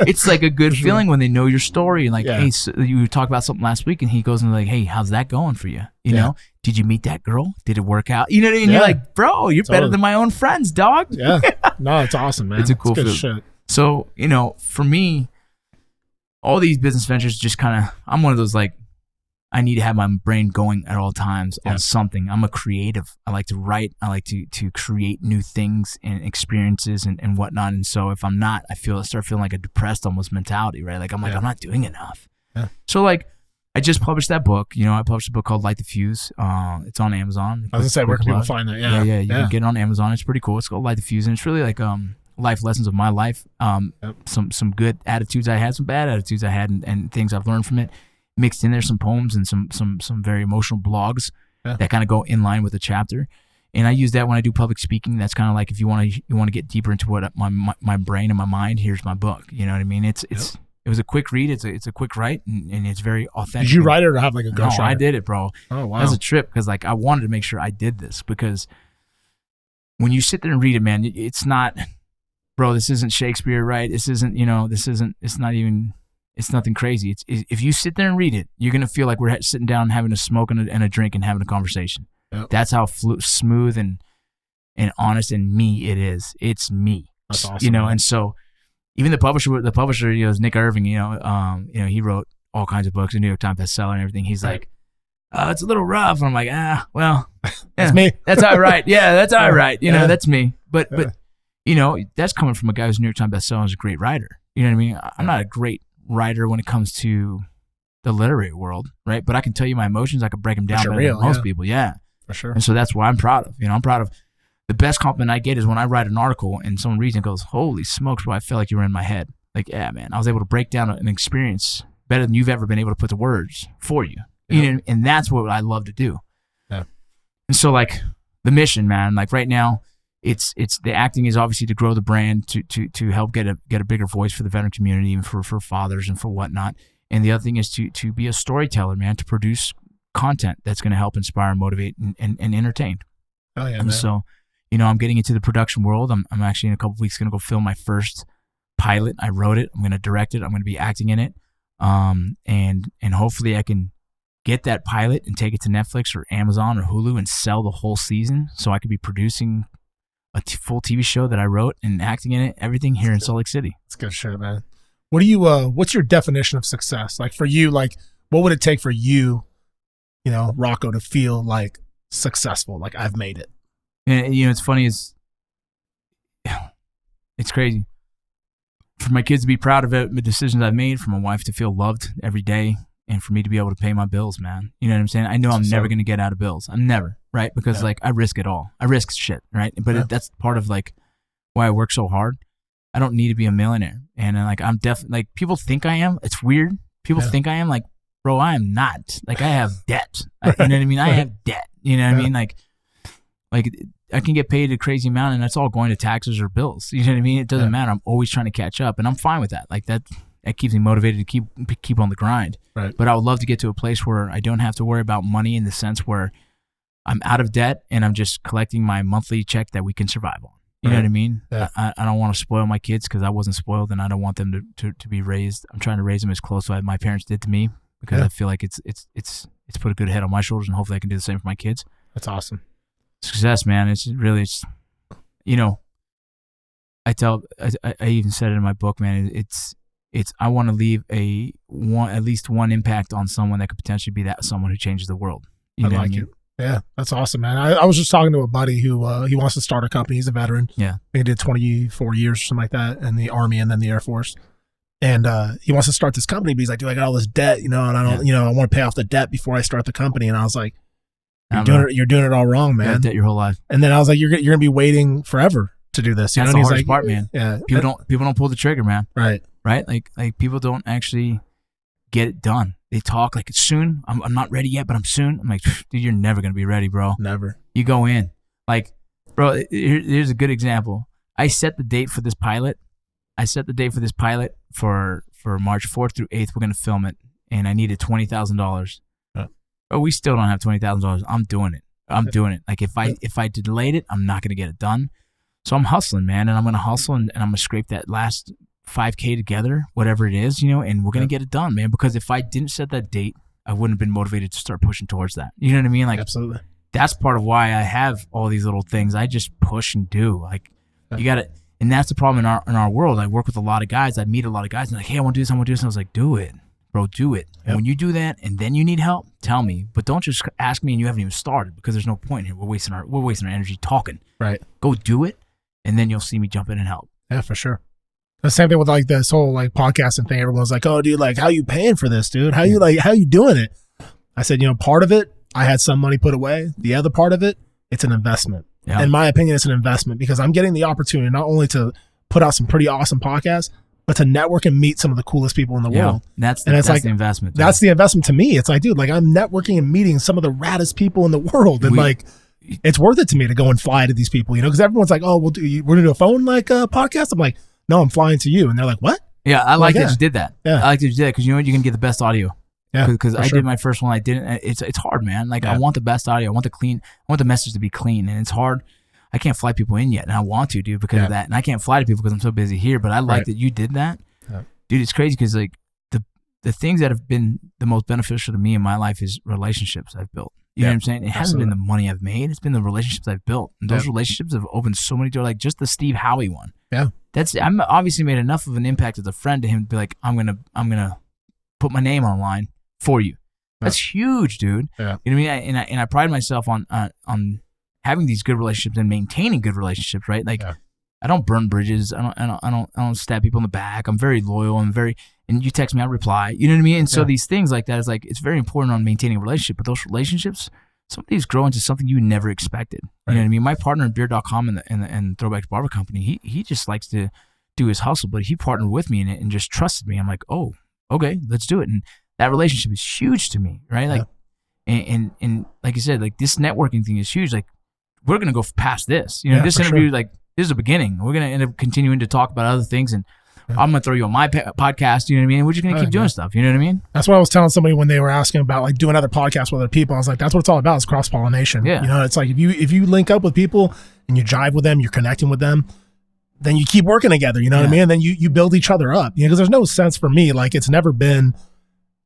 It's like a good feeling when they know your story. And like, hey, so you talked about something last week, and he goes and like, hey, how's that going for you? You know, did you meet that girl? Did it work out? You know what I mean? You're like, bro, you're better than my own friends, dog. Yeah. No, it's awesome, man. It's a cool good feeling. shit. So, you know, for me, all these business ventures just kind of, I'm one of those like, I need to have my brain going at all times on something. I'm a creative. I like to write. I like to create new things and experiences and whatnot. And so if I'm not, I start feeling like a depressed almost mentality, right? Like I'm like, I'm not doing enough. Yeah. So like, I just published that book. You know, I published a book called Light the Fuse. It's on Amazon. I was gonna say, where can people find that? Yeah. You can get it on Amazon. It's pretty cool. It's called Light the Fuse, and it's really like life lessons of my life. Some good attitudes I had, some bad attitudes I had, and things I've learned from it. Mixed in there some poems and some very emotional blogs that kind of go in line with the chapter. And I use that when I do public speaking. That's kind of like if you want to get deeper into what my brain and my mind, here's my book. You know what I mean? It was a quick read. It's a quick write, and it's very authentic. Did you write it or have like a ghostwriter? No, I did it, bro. Oh, wow. That was a trip because like I wanted to make sure I did this, because when you sit there and read it, man, it's not, bro, this isn't Shakespeare, right? This isn't, it's nothing crazy. It's if you sit there and read it, you're gonna feel like we're sitting down having a smoke and a drink and having a conversation. Yep. That's how smooth and honest and me it is. It's me. That's awesome. You know, man. And so even the publisher, you know, is Nick Irving. You know, he wrote all kinds of books, a New York Times bestseller and everything. He's like, it's a little rough. And I'm like, well, that's me. That's how I write. Yeah, that's how I write. You know, that's me. But you know, that's coming from a guy who's a New York Times bestseller and is a great writer. You know what I mean? I'm not a great writer when it comes to the literary world, right? But I can tell you my emotions. I can break them down better than most people. Yeah, for sure. And so that's what I'm proud of. You know, I'm proud of. The best compliment I get is when I write an article and someone reads it and goes, "Holy smokes, bro! I felt like you were in my head." Like, yeah, man, I was able to break down an experience better than you've ever been able to put the words for you. Yep. You know, and that's what I love to do. Yeah. And so, like, the mission, man. Like right now, it's the acting is obviously to grow the brand, to help get a bigger voice for the veteran community and for fathers and for whatnot. And the other thing is to be a storyteller, man, to produce content that's going to help inspire and motivate and entertain. Oh yeah, and man. So, you know, I'm getting into the production world. I'm actually in a couple of weeks going to go film my first pilot. I wrote it. I'm going to direct it. I'm going to be acting in it. And hopefully I can get that pilot and take it to Netflix or Amazon or Hulu and sell the whole season, so I could be producing a full TV show that I wrote and acting in it, everything here in Salt Lake City. That's good shit, man. What do you, what's your definition of success? Like for you, like what would it take for you, you know, Rocco, to feel like successful? Like I've made it. And you know, it's funny it's crazy. For my kids to be proud of it, the decisions I've made, for my wife to feel loved every day, and for me to be able to pay my bills, man. You know what I'm saying? I know I'm never going to get out of bills. I'm never, right? Because like I risk it all. I risk shit, right? But that's part of like why I work so hard. I don't need to be a millionaire. And like I'm definitely, like people think I am. It's weird. People think I am. Like, bro, I am not. Like I have debt. You know what I mean? I have debt. You know what I mean? Like I can get paid a crazy amount and that's all going to taxes or bills. You know what I mean? It doesn't matter. I'm always trying to catch up and I'm fine with that. Like that keeps me motivated to keep on the grind. Right. But I would love to get to a place where I don't have to worry about money, in the sense where I'm out of debt and I'm just collecting my monthly check that we can survive on. You know what I mean? Yeah. I don't want to spoil my kids because I wasn't spoiled, and I don't want them to be raised. I'm trying to raise them as close to my parents did to me, because I feel like it's put a good head on my shoulders, and hopefully I can do the same for my kids. That's awesome. Success, man. It's you know, I even said it in my book, man. It's I want to leave at least one impact on someone that could potentially be that someone who changes the world. You know what I mean? Yeah, that's awesome, man. I was just talking to a buddy who he wants to start a company. He's a veteran. Yeah, he did 24 years or something like that in the Army and then the Air Force. And he wants to start this company, but he's like, dude, I got all this debt, you know, and I don't, you know, I want to pay off the debt before I start the company. And I was like, you're doing it all wrong, man. You have debt your whole life. And then I was like, you're gonna be waiting forever to do this. You That's know? the hardest part, man. Yeah, people don't pull the trigger, man. Right. Like people don't actually get it done. They talk like it's soon. I'm not ready yet, but I'm soon. I'm like, dude, you're never going to be ready, bro. Never. You go in. Like, bro, here's a good example. I set the date for this pilot. For March 4th through 8th. We're going to film it. And I needed $20,000. But we still don't have $20,000. I'm doing it. Like if I delayed it, I'm not going to get it done. So I'm hustling, man, and I'm going to hustle and I'm going to scrape that last 5K together, whatever it is, you know, and we're going to get it done, man, because if I didn't set that date, I wouldn't have been motivated to start pushing towards that. You know what I mean? Like, absolutely. That's part of why I have all these little things. I just push and do. Like, you got to, and that's the problem in our world. I work with a lot of guys. I meet a lot of guys and like, hey, I want to do this. I want to do this. And I was like, do it, bro, do it. And when you do that and then you need help, tell me. But don't just ask me and you haven't even started, because there's no point here. We're wasting our energy talking. Right. Go do it, and then you'll see me jump in and help. Yeah, for sure. The same thing with like this whole like podcasting thing. Everyone's like, "Oh, dude, like how you paying for this, dude? How you doing it?" I said, you know, part of it, I had some money put away. The other part of it, it's an investment. Yeah. In my opinion, it's an investment because I'm getting the opportunity not only to put out some pretty awesome podcasts, but to network and meet some of the coolest people in the world. That's the investment. Dude. That's the investment to me. It's like, dude, like I'm networking and meeting some of the raddest people in the world. And like, it's worth it to me to go and fly to these people, you know, because everyone's like, oh, we're going to do a phone like podcast. I'm like, no, I'm flying to you. And they're like, what? Yeah, I like that you did that. Yeah. I like that you did that because you know what? You can get the best audio. Yeah, because I did my first one. I didn't. It's hard, man. Like I want the best audio. I want the message to be clean, and it's hard. I can't fly people in yet, and I want to, dude, because of that. And I can't fly to people because I'm so busy here. But I like that you did that, dude. It's crazy because like the things that have been the most beneficial to me in my life is relationships I've built. You know what I'm saying? It hasn't been the money I've made. It's been the relationships I've built, and those relationships have opened so many doors. Like just the Steve Howie one. Yeah, I'm obviously made enough of an impact as a friend to him to be like, I'm gonna put my name online for you. That's huge, dude. Yeah. You know what I mean? And I pride myself on having these good relationships and maintaining good relationships, right? Like I don't burn bridges. I don't stab people in the back. I'm very loyal. And you text me, I reply. You know what I mean? And so these things like that is like, it's very important on maintaining a relationship. But those relationships, some of these grow into something you never expected. You know what I mean? My partner in Beer.com and Throwback to Barber Company, he just likes to do his hustle, but he partnered with me in it and just trusted me. I'm like, oh, okay, let's do it. And that relationship is huge to me, right? Like, and like you said, like this networking thing is huge. Like, we're gonna go past this. You know, this interview, like, this is a beginning. We're gonna end up continuing to talk about other things, and I'm gonna throw you on my podcast. You know what I mean? We're just gonna keep doing stuff. You know what I mean? That's what I was telling somebody when they were asking about like doing other podcasts with other people. I was like, that's what it's all about. It's cross pollination. Yeah. You know, it's like if you link up with people and you jive with them, you're connecting with them, then you keep working together. You know what I mean? And then you build each other up. You know, because there's no sense for me. Like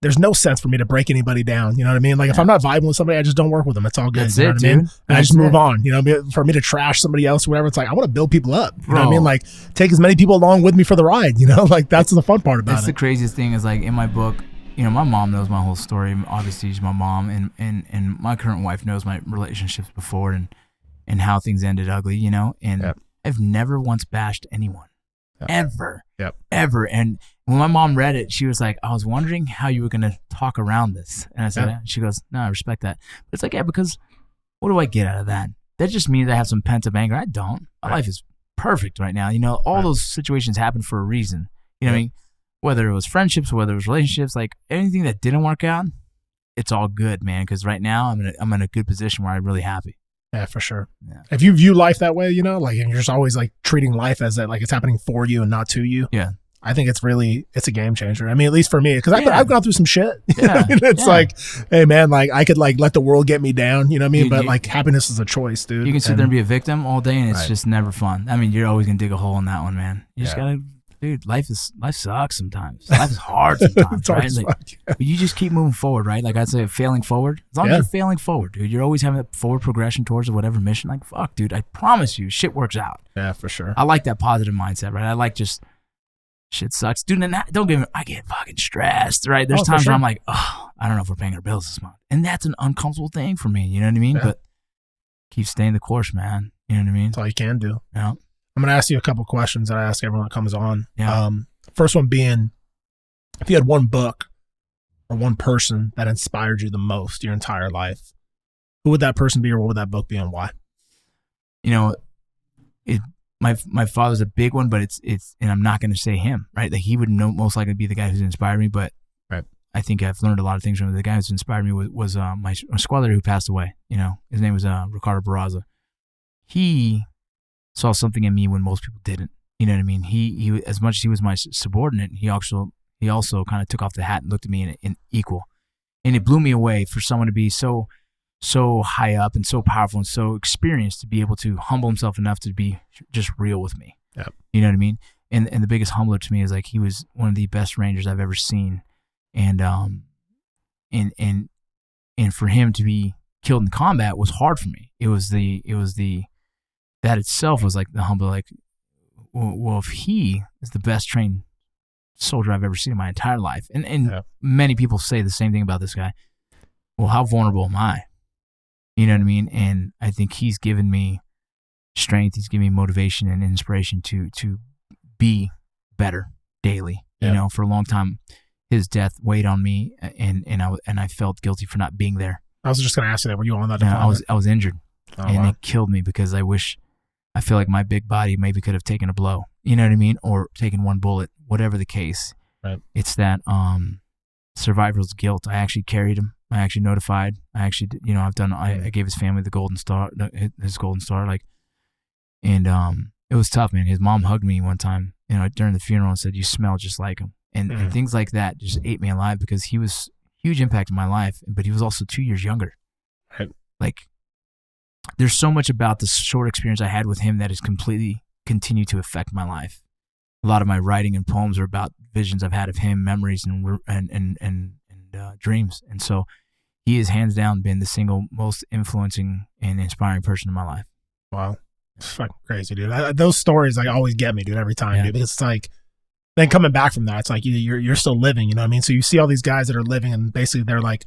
there's no sense for me to break anybody down. You know what I mean? Like if I'm not vibing with somebody, I just don't work with them. It's all good. That's you know it, what I mean? dude. And I just move on. You know, for me to trash somebody else or whatever, it's like I want to build people up. You know what I mean? Like take as many people along with me for the ride. You know, like that's the fun part about it. That's the craziest thing is like in my book, you know, my mom knows my whole story. Obviously, she's my mom, and my current wife knows my relationships before and how things ended ugly. You know, and I've never once bashed anyone. Ever. Ever. And when my mom read it, she was like, I was wondering how you were going to talk around this. And I said, she goes, no, I respect that. But it's like, yeah, because what do I get out of that? That just means I have some pent up anger. I don't. My life is perfect right now. You know, all those situations happen for a reason. You know what I mean? Whether it was friendships, whether it was relationships, like anything that didn't work out, it's all good, man. Because right now I'm in a good position where I'm really happy. Yeah, for sure. Yeah. If you view life that way, you know, like, and you're just always like treating life as that, like it's happening for you and not to you. Yeah. I think it's a game changer. I mean, at least for me, because I've gone through some shit. You know what I mean? It's like, hey man, like I could like let the world get me down, you know what I mean? But like happiness is a choice, dude. You can sit there and be a victim all day and it's just never fun. I mean, you're always going to dig a hole in that one, man. You just got to, dude, life sucks sometimes. Life is hard sometimes, right? Like, but you just keep moving forward, right? Like I say, failing forward. As long as you're failing forward, dude, you're always having that forward progression towards whatever mission. Like, fuck, dude, I promise you, shit works out. Yeah, for sure. I like that positive mindset, right? I like just, shit sucks. Dude, and don't get me, I get fucking stressed, right? There's times where I'm like, oh, I don't know if we're paying our bills this month. And that's an uncomfortable thing for me, you know what I mean? Yeah. But keep staying the course, man. You know what I mean? That's all you can do. Yeah. I'm going to ask you a couple questions that I ask everyone that comes on. Yeah. First one being, if you had one book or one person that inspired you the most your entire life, who would that person be or what would that book be and why? You know, my father's a big one, but it's and I'm not going to say him, right? Like he would most likely be the guy who's inspired me, but I think I've learned a lot of things from him. The guy who's inspired me was my squad leader who passed away. You know, his name was Ricardo Barraza. He saw something in me when most people didn't. You know what I mean? He as much as he was my subordinate, he also kind of took off the hat and looked at me in equal. And it blew me away for someone to be so so high up and so powerful and so experienced to be able to humble himself enough to be just real with me. Yep. You know what I mean? And the biggest humbler to me is like he was one of the best Rangers I've ever seen, and for him to be killed in combat was hard for me. It was that itself was like the humble, like, well, if he is the best trained soldier I've ever seen in my entire life, and many people say the same thing about this guy, well, how vulnerable am I? You know what I mean? And I think he's given me strength. He's given me motivation and inspiration to be better daily. You know, for a long time, his death weighed on me, and I felt guilty for not being there. I was just going to ask you that. Were you on that? I was injured, and it killed me because I feel like my big body maybe could have taken a blow. You know what I mean? Or taken one bullet, whatever the case. Right. It's that survivor's guilt. I actually carried him. I actually notified. I actually, I gave his family the golden star, his golden star, and it was tough, man. His mom hugged me one time, during the funeral and said, "You smell just like him," and things like that just ate me alive because he was huge impact in my life, but he was also 2 years younger. Right. Like, there's so much about the short experience I had with him that has completely continued to affect my life. A lot of my writing and poems are about visions I've had of him, memories and dreams, and so he has hands down been the single most influencing and inspiring person in my life. Wow. It's fucking crazy, dude. Those stories always get me, dude, every time, dude, because it's like, then coming back from that, it's like you're still living, you know what I mean? So you see all these guys that are living, and basically they're like,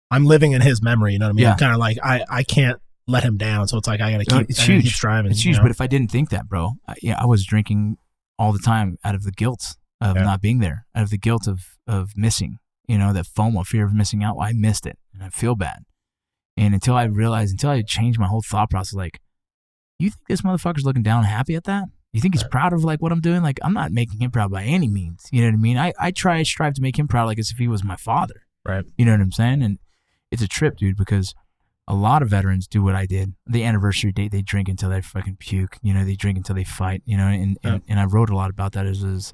I'm living in his memory, you know what I mean? I'm kind of like, I can't let him down, so it's like I gotta keep striving. It's huge, but if I didn't think that, bro, I was drinking all the time out of the guilt of not being there, out of the guilt of missing, that FOMO, fear of missing out. I missed it, and I feel bad. And until I changed my whole thought process, like, you think this motherfucker's looking down happy at that? You think he's proud of like what I'm doing? Like, I'm not making him proud by any means. You know what I mean? I strive to make him proud, like as if he was my father. Right. You know what I'm saying? And it's a trip, dude, because a lot of veterans do what I did. The anniversary date, they drink until they fucking puke. They drink until they fight. And I wrote a lot about that. Is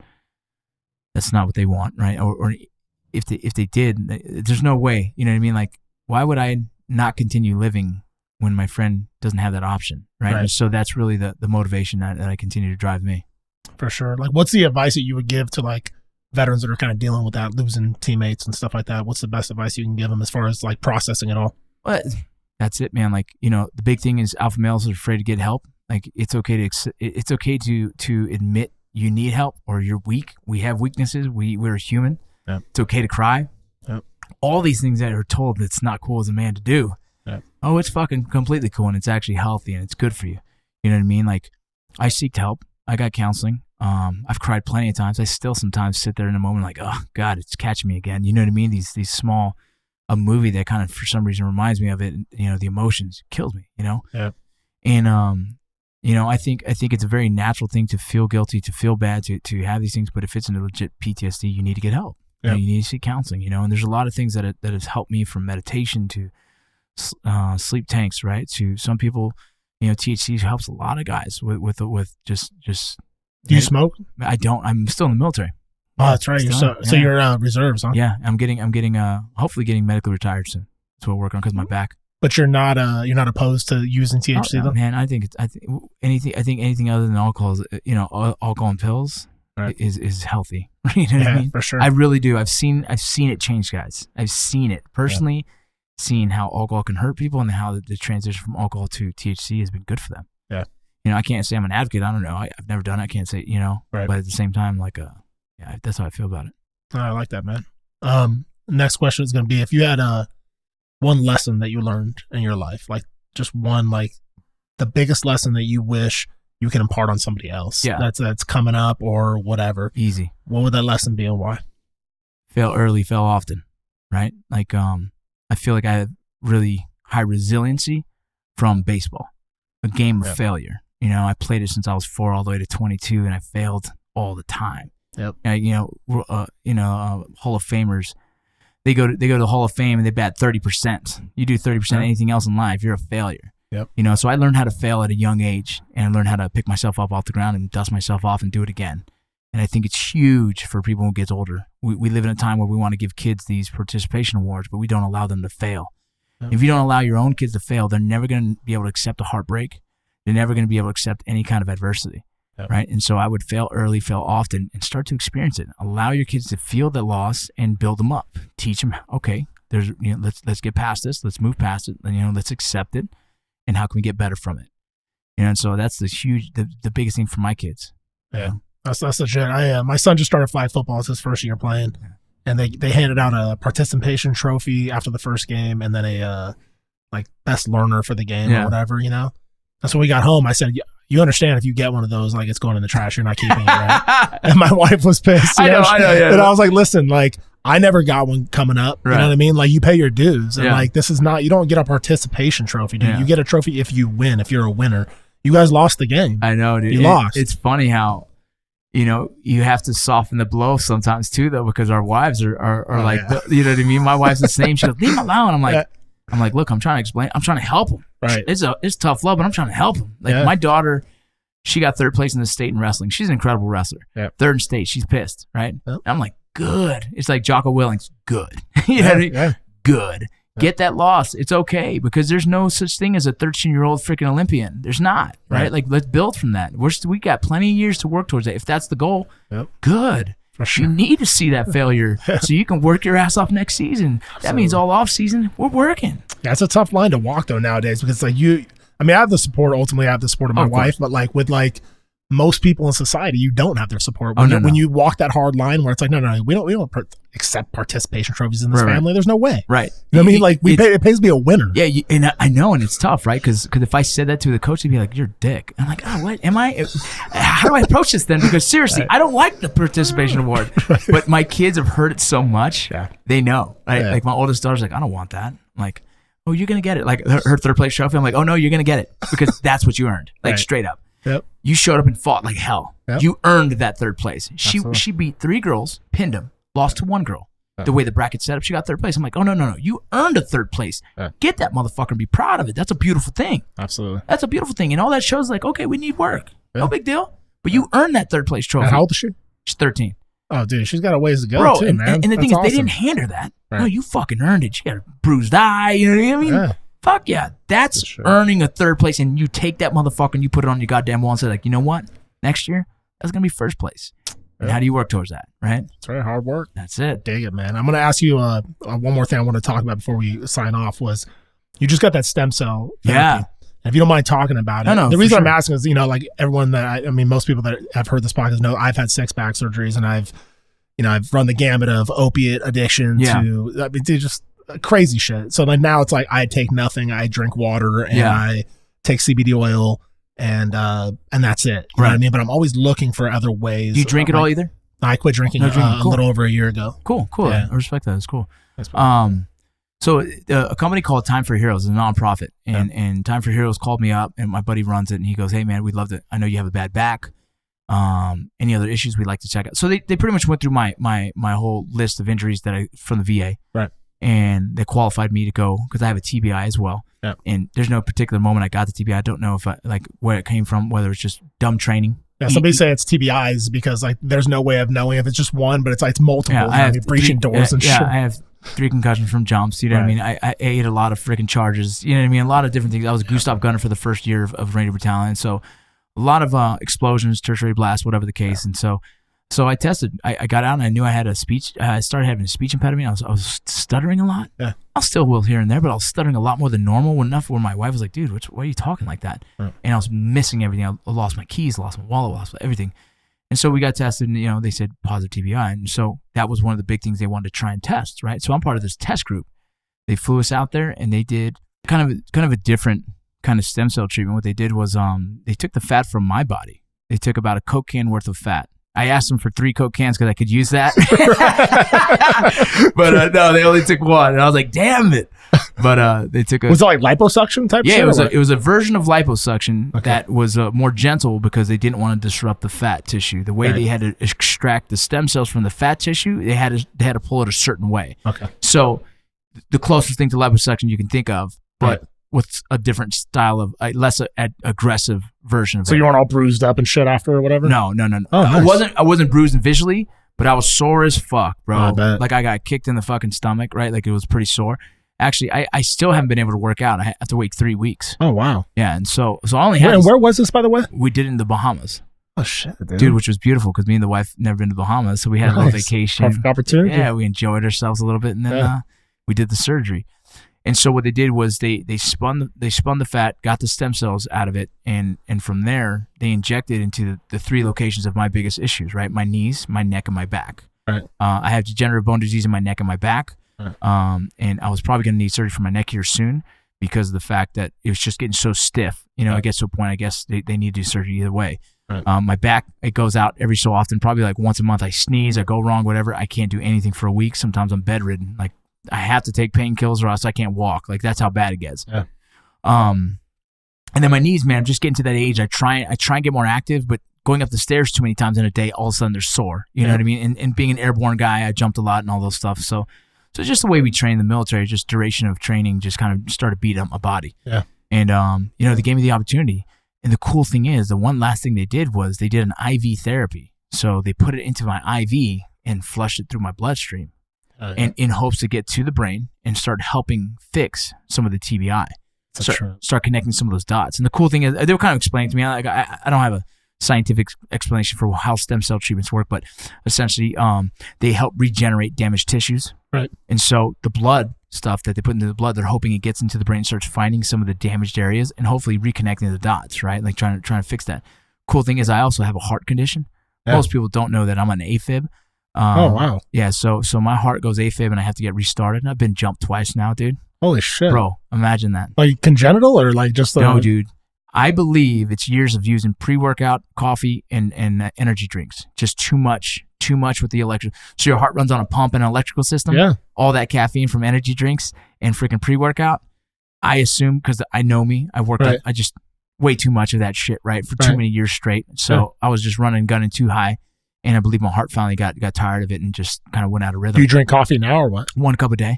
that's not what they want, right? Or if they did, there's no way. You know what I mean? Like, why would I not continue living when my friend doesn't have that option, right? And so that's really the motivation that I continue to drive me. For sure. Like, what's the advice that you would give to like veterans that are kind of dealing with that, losing teammates and stuff like that? What's the best advice you can give them as far as like processing it all? Well, that's it, man. Like, the big thing is alpha males are afraid to get help. Like, it's okay to admit you need help or you're weak. We have weaknesses. We're human. Yep. It's okay to cry. Yep. All these things that are told that's not cool as a man to do. Yep. Oh, it's fucking completely cool, and it's actually healthy, and it's good for you. You know what I mean? Like, I seeked help. I got counseling. I've cried plenty of times. I still sometimes sit there in a moment like, oh, God, it's catching me again. You know what I mean? These small, a movie that kind of, for some reason, reminds me of it, the emotions kills me, Yeah. And, I think it's a very natural thing to feel guilty, to feel bad, to have these things, but if it's a legit PTSD, you need to get help. Yeah. You need to seek counseling, and there's a lot of things that has helped me, from meditation to sleep tanks, right? To some people, THC helps a lot of guys with just. Do you smoke? I don't. I'm still in the military. Oh, that's right. So you're reserves, huh? Yeah, I'm getting hopefully getting medically retired soon. That's what I'm working on because of my back. But you're not opposed to using THC, though? Man, I think anything other than alcohol is, alcohol and pills is healthy. You know what I mean? For sure. I really do. I've seen it change guys. I've seen it personally. Seeing how alcohol can hurt people and how the transition from alcohol to THC has been good for them. Yeah. I can't say I'm an advocate. I don't know. I've never done it. I can't say, right. But at the same time, like, that's how I feel about it. I like that, man. Next question is going to be, if you had one lesson that you learned in your life, like just one, like the biggest lesson that you wish you can impart on somebody else. Yeah. That's coming up or whatever. Easy. What would that lesson be and why? Fail early, fail often. Right? Like, I feel like I have really high resiliency from baseball, a game of failure. I played it since I was 4 all the way to 22, and I failed all the time. Yep. Hall of Famers, they go to the Hall of Fame and they bat 30%. You do 30% anything else in life, you're a failure. Yep. So I learned how to fail at a young age, and I learned how to pick myself up off the ground and dust myself off and do it again. And I think it's huge for people who get older. We live in a time where we want to give kids these participation awards, but we don't allow them to fail. Yeah. If you don't allow your own kids to fail, they're never going to be able to accept a heartbreak. They're never going to be able to accept any kind of adversity. Yep. Right. And so I would fail early, fail often, and start to experience it. Allow your kids to feel the loss and build them up. Teach them, okay, let's get past this. Let's move past it. And, let's accept it. And how can we get better from it? And so that's the biggest thing for my kids. Yeah. That's legit. My son just started flag football. It's his first year playing. And they handed out a participation trophy after the first game and then a best learner for the game or whatever, And so we got home. I said, you understand if you get one of those, it's going in the trash. You're not keeping it, right? And my wife was pissed. I know. Yeah. And I was like, listen, I never got one coming up. You know what I mean? You pay your dues. And this is not, you don't get a participation trophy, dude. Yeah. You get a trophy if you win, if you're a winner. You guys lost the game. I know, dude. You lost. It's funny how, you have to soften the blow sometimes too, though, because our wives are you know what I mean? My wife's the same. She goes, leave him alone. I'm like, look, I'm trying to explain. I'm trying to help him. Right. It's tough love, but I'm trying to help him. My daughter, she got third place in the state in wrestling. She's an incredible wrestler. Yep. Third in state. She's pissed, right? Yep. I'm like, good. It's like Jocko Willings, good. You know what I mean? Yeah. Good. Yep. Get that loss. It's okay because there's no such thing as a 13-year-old freaking Olympian. There's not, right? Let's build from that. We got plenty of years to work towards that. If that's the goal, good. For sure. You need to see that failure so you can work your ass off next season. That means all off season, we're working. Yeah, it's a tough line to walk though nowadays because I have the support. Ultimately, I have the support of my wife, but with most people in society, you don't have their support. When you walk that hard line where it's no, we don't accept participation trophies in this family. There's no way. Right. You know what I mean? It pays to be a winner. Yeah, and I know, and it's tough, right? Because if I said that to the coach, he'd be like, you're a dick. I'm like, oh, what? Am I? How do I approach this then? Because seriously, I don't like the participation award. But my kids have heard it so much, they know. Right? Yeah. My oldest daughter's like, I don't want that. I'm like, oh, you're going to get it. Her third place trophy, I'm like, oh, no, you're going to get it. Because that's what you earned. Straight up. Yep. You showed up and fought like hell. Yep. You earned that third place. She beat 3 girls, pinned them, lost to 1 girl. The way the bracket set up, she got third place. I'm like, oh, no. You earned a third place. Get that motherfucker and be proud of it. That's a beautiful thing. Absolutely. That's a beautiful thing. And all that shows okay, we need work. No big deal. But you earned that third place trophy. And how old is she? She's 13. Oh, dude, she's got a ways to go too, man. And the thing is, they didn't hand her that. Right. No, you fucking earned it. She got a bruised eye. You know what I mean? Yeah. Fuck yeah. That's earning a third place. And you take that motherfucker and you put it on your goddamn wall and say, you know what? Next year, that's going to be first place. And how do you work towards that, right? That's right. Hard work. That's it. Dig it, man. I'm going to ask you one more thing I want to talk about before we sign off was you just got that stem cell therapy. Yeah. And if you don't mind talking about it. No, the reason I'm asking is, everyone that most people that have heard this podcast know I've had 6 back surgeries and I've run the gamut of opiate addiction to just crazy shit. So now it's I take nothing. I drink water and I take CBD oil and that's it. You know what I mean? But I'm always looking for other ways. Do you drink it all either? I quit drinking a little over a year ago. Cool. Yeah. I respect that. It's cool. So a company called Time for Heroes is a nonprofit, and Time for Heroes called me up, and my buddy runs it, and he goes, "Hey man, we'd love to. I know you have a bad back. Any other issues we'd like to check out." So they pretty much went through my whole list of injuries from the VA, right? And they qualified me to go because I have a TBI as well. Yep. And there's no particular moment I got the TBI. I don't know if where it came from, whether it's just dumb training. Yeah, somebody say it's TBIs because there's no way of knowing if it's just one, but it's multiple. Yeah, I have breaching doors and shit. Yeah, I have 3 concussions from jumps. You know what I mean? I ate a lot of freaking charges. You know what I mean? A lot of different things. I was a Gustav gunner for the first year of Ranger Battalion, so a lot of explosions, tertiary blasts, whatever the case. And so I tested. I got out and I knew I had a speech. I started having a speech impediment. I was stuttering a lot. Yeah. I still will here and there, but I was stuttering a lot more than normal. Enough where my wife was like, "Dude, why are you talking like that?" Right. And I was missing everything. I lost my keys, lost my wallet, lost everything. And so we got tested, and they said positive TBI. And so that was one of the big things they wanted to try and test, right? So I'm part of this test group. They flew us out there, and they did kind of a different kind of stem cell treatment. What they did was they took the fat from my body. They took about a Coke can worth of fat. I asked them for 3 Coke cans because I could use that. But no, they only took 1. And I was like, damn it. But they took Was it like liposuction type shit? Yeah, it was a version of liposuction that was more gentle because they didn't want to disrupt the fat tissue. The way they had to extract the stem cells from the fat tissue, they had to pull it a certain way. Okay. So the closest thing to liposuction you can think of, but with a different style of less aggressive version of it. So you weren't all bruised up and shit after or whatever? No. Oh, nice. I wasn't bruised visually, but I was sore as fuck, bro. I bet. I got kicked in the fucking stomach, right? It was pretty sore. Actually, I still haven't been able to work out. I have to wait 3 weeks. Oh, wow. Yeah, and so I only had. And where was this, by the way? We did it in the Bahamas. Oh, shit, dude, which was beautiful because me and the wife never been to the Bahamas, so we had a little vacation. Perfect opportunity. Yeah, we enjoyed ourselves a little bit, and then we did the surgery. And so what they did was they spun the fat, got the stem cells out of it, and from there they injected into the 3 locations of my biggest issues, right? My knees, my neck, and my back. Right. I have degenerative bone disease in my neck and my back. Right. And I was probably going to need surgery for my neck here soon because of the fact that it was just getting so stiff. You know, it gets to a point, I guess they need to do surgery either way. Right. My back, it goes out every so often, probably like once a month. I sneeze, I go wrong, whatever. I can't do anything for a week. Sometimes I'm bedridden. Like I have to take painkillers or else I can't walk. Like that's how bad it gets. Yeah. And then my knees, man, I'm just getting to that age. I try and get more active, but going up the stairs too many times in a day, all of a sudden they're sore. You know what I mean? And being an airborne guy, I jumped a lot and all those stuff. So just the way we train in the military, just duration of training, just kind of started beating up my body. Yeah. And, they gave me the opportunity. And the cool thing is, the one last thing they did was they did an IV therapy. So they put it into my IV and flushed it through my bloodstream, and in hopes to get to the brain and start helping fix some of the TBI. Start connecting some of those dots. And the cool thing is, they were kind of explaining to me, I don't have a scientific explanation for how stem cell treatments work, but essentially they help regenerate damaged tissues. Right. And so the blood stuff that they put into the blood, they're hoping it gets into the brain and starts finding some of the damaged areas and hopefully reconnecting the dots, right? Like trying to fix that. Cool thing is I also have a heart condition. Yeah. Most people don't know that I'm an AFib. Oh, wow. Yeah, so my heart goes AFib and I have to get restarted. And I've been jumped twice now, dude. Holy shit. Bro, imagine that. Like congenital or like just... No, dude. I believe it's years of using pre-workout, coffee, and energy drinks. Just too much with the electric. So your heart runs on a pump and an electrical system. Yeah. All that caffeine from energy drinks and freaking pre-workout. I assume, because I know me, I worked I just way too much of that shit, right? For too many years straight. So I was just running, gunning too high. And I believe my heart finally got tired of it and just kind of went out of rhythm. Do you drink coffee now or what? 1 cup a day.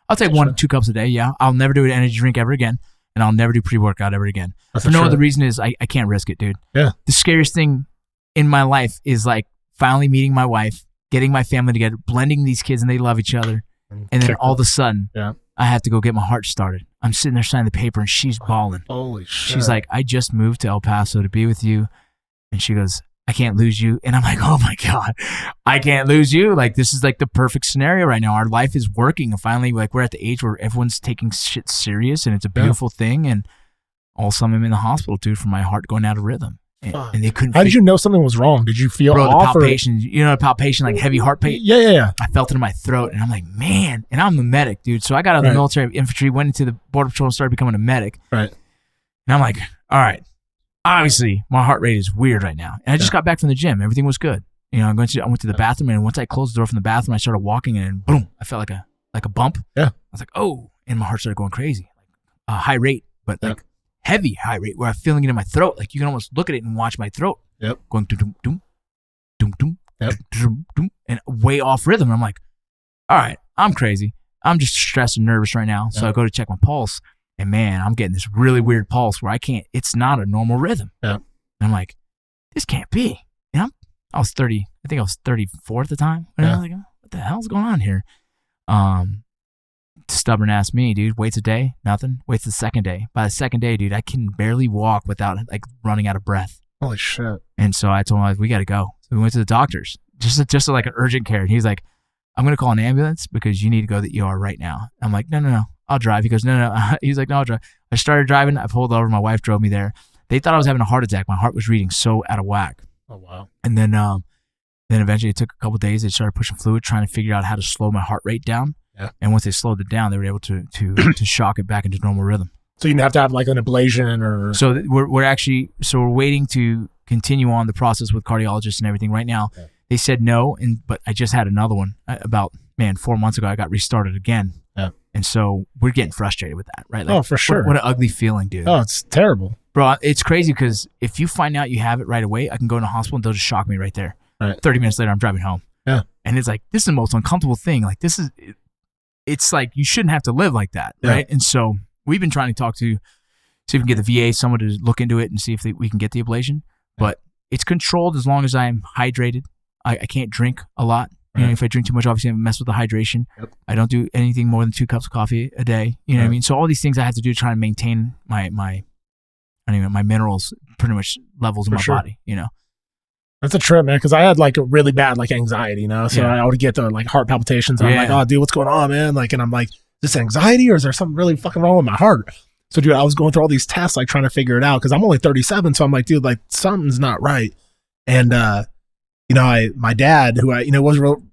I'll take 2 cups a day, yeah. I'll never do an energy drink ever again. And I'll never do pre-workout ever again. For no other reason is I can't risk it, dude. Yeah. The scariest thing in my life is like finally meeting my wife, getting my family together, blending these kids and they love each other. And then all of a sudden, I have to go get my heart started. I'm sitting there signing the paper and she's bawling. Holy shit. She's like, I just moved to El Paso to be with you. And she goes, I can't lose you. And I'm like, oh my God, I can't lose you. Like, this is like the perfect scenario right now. Our life is working. And finally, like, we're at the age where everyone's taking shit serious and it's a beautiful thing. And all of a sudden I'm in the hospital, dude, for my heart going out of rhythm. And they couldn't. How did you know something was wrong? Did you feel the off? palpation, the palpation, like heavy heart pain? Yeah. I felt it in my throat and I'm like, man. And I'm a medic, dude. So I got out of the military infantry, went into the Border Patrol and started becoming a medic. Right. And I'm like, all right. Obviously, my heart rate is weird right now. And I just got back from the gym. Everything was good. I went to the bathroom, and once I closed the door from the bathroom, I started walking, and boom, I felt like a bump. Yeah. I was like, oh, and my heart started going crazy. Like a high rate, but like heavy high rate, where I'm feeling it in my throat. Like you can almost look at it and watch my throat. Yep. Going doom, doom, doom, doom, doom, doom, and way off rhythm. And I'm like, all right, I'm crazy. I'm just stressed and nervous right now. So I go to check my pulse. And man, I'm getting this really weird pulse where it's not a normal rhythm. Yeah. And I'm like, this can't be. I was 30, I think I was 34 at the time. And I was like, what the hell's going on here? Stubborn ass me, dude. Waits a day, nothing. Waits the second day. By the second day, dude, I can barely walk without like running out of breath. Holy shit. And so I told him, we got to go. So we went to the doctors, just like an urgent care. And he's like, I'm going to call an ambulance because you need to go to the ER right now. I'm like, no. I'll drive. He goes, no. He's like, no, I'll drive. I started driving. I pulled over. My wife drove me there. They thought I was having a heart attack. My heart was reading so out of whack. Oh, wow. And then eventually it took a couple of days. They started pushing fluid, trying to figure out how to slow my heart rate down. Yeah. And once they slowed it down, they were able to shock it back into normal rhythm. So you have to have like an ablation or... So we're waiting to continue on the process with cardiologists and everything right now. Okay. They said no, but I just had another one about 4 months ago. I got restarted again. Yeah. And so we're getting frustrated with that, right? Like, for sure. What an ugly feeling, dude. Oh, it's terrible. Bro, it's crazy because if you find out you have it right away, I can go in the hospital and they'll just shock me right there. Right. 30 minutes later, I'm driving home. Yeah. And it's like, this is the most uncomfortable thing. Like, it's like, you shouldn't have to live like that, right? And so we've been trying to talk to, see if we can get the VA, someone to look into it and see if we can get the ablation. But it's controlled as long as I'm hydrated. I can't drink a lot. You know, if I drink too much, obviously I mess with the hydration. I don't do anything more than 2 cups of coffee a day. You know what I mean? So all these things I have to do to try and maintain my minerals pretty much levels in my body, you know? That's a trip, man, because I had like a really bad like anxiety, you know? So I would get the like heart palpitations. And I'm like, oh, dude, what's going on, man? Like, and I'm like, is this anxiety or is there something really fucking wrong with my heart? So, dude, I was going through all these tests, like trying to figure it out because I'm only 37. So I'm like, dude, like something's not right. And, you know, my dad, who